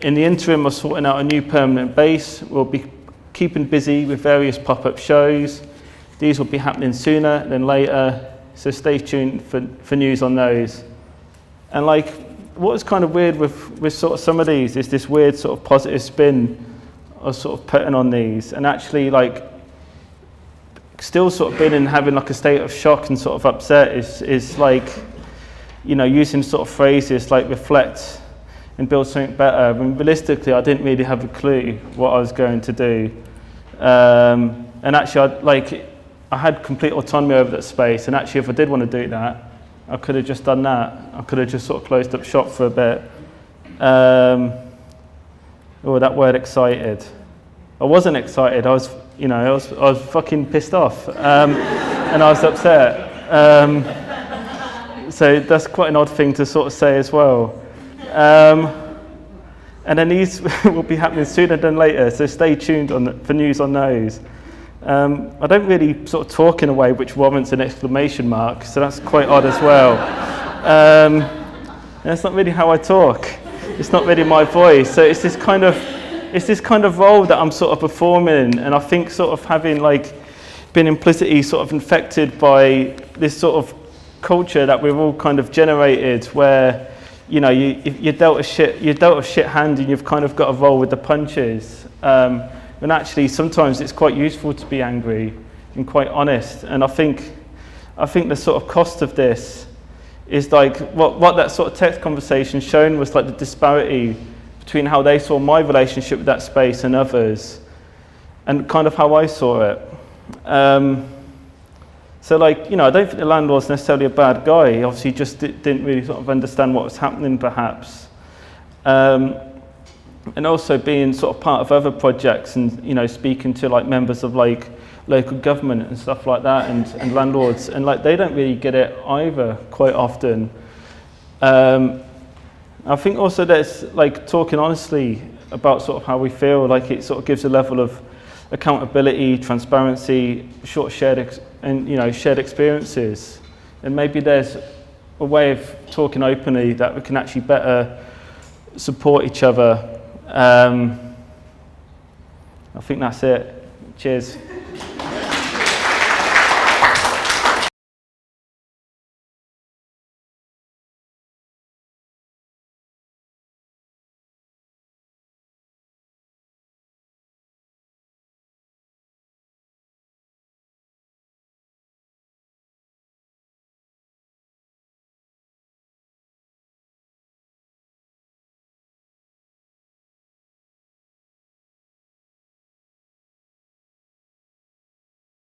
Speaker 12: In the interim of sorting out a new permanent base, we'll be keeping busy with various pop-up shows. These will be happening sooner than later, so stay tuned for news on those. And like, what was kind of weird with sort of some of these is this weird sort of positive spin I was sort of putting on these, and actually like still sort of being and having like a state of shock and sort of upset is like, you know, using sort of phrases like reflect and build something better. And realistically, I didn't really have a clue what I was going to do. And actually, I had complete autonomy over that space. And actually, if I did want to do that, I could have just done that. I could have just sort of closed up shop for a bit. That word excited. I wasn't excited. I was fucking pissed off, and I was upset. So that's quite an odd thing to sort of say as well. And then these will be happening sooner than later, so stay tuned for news on those. I don't really sort of talk in a way which warrants an exclamation mark, so that's quite odd as well. That's not really how I talk. It's not really my voice. So it's this kind of role that I'm sort of performing, and I think sort of having like been implicitly sort of infected by this sort of culture that we've all kind of generated, where you know you're dealt a shit hand and you've kind of got to roll with the punches. And actually, sometimes it's quite useful to be angry and quite honest. And I think the sort of cost of this is like what that sort of text conversation shown was like the disparity between how they saw my relationship with that space and others, and kind of how I saw it. So like, you know, I don't think the landlord's necessarily a bad guy. He obviously just didn't really sort of understand what was happening, perhaps. And also being sort of part of other projects and, you know, speaking to like members of like local government and stuff like that, and landlords, and like they don't really get it either quite often. I think also there's like talking honestly about sort of how we feel, like it sort of gives a level of accountability, transparency, shared experiences. And maybe there's a way of talking openly that we can actually better support each other. I think that's it. Cheers.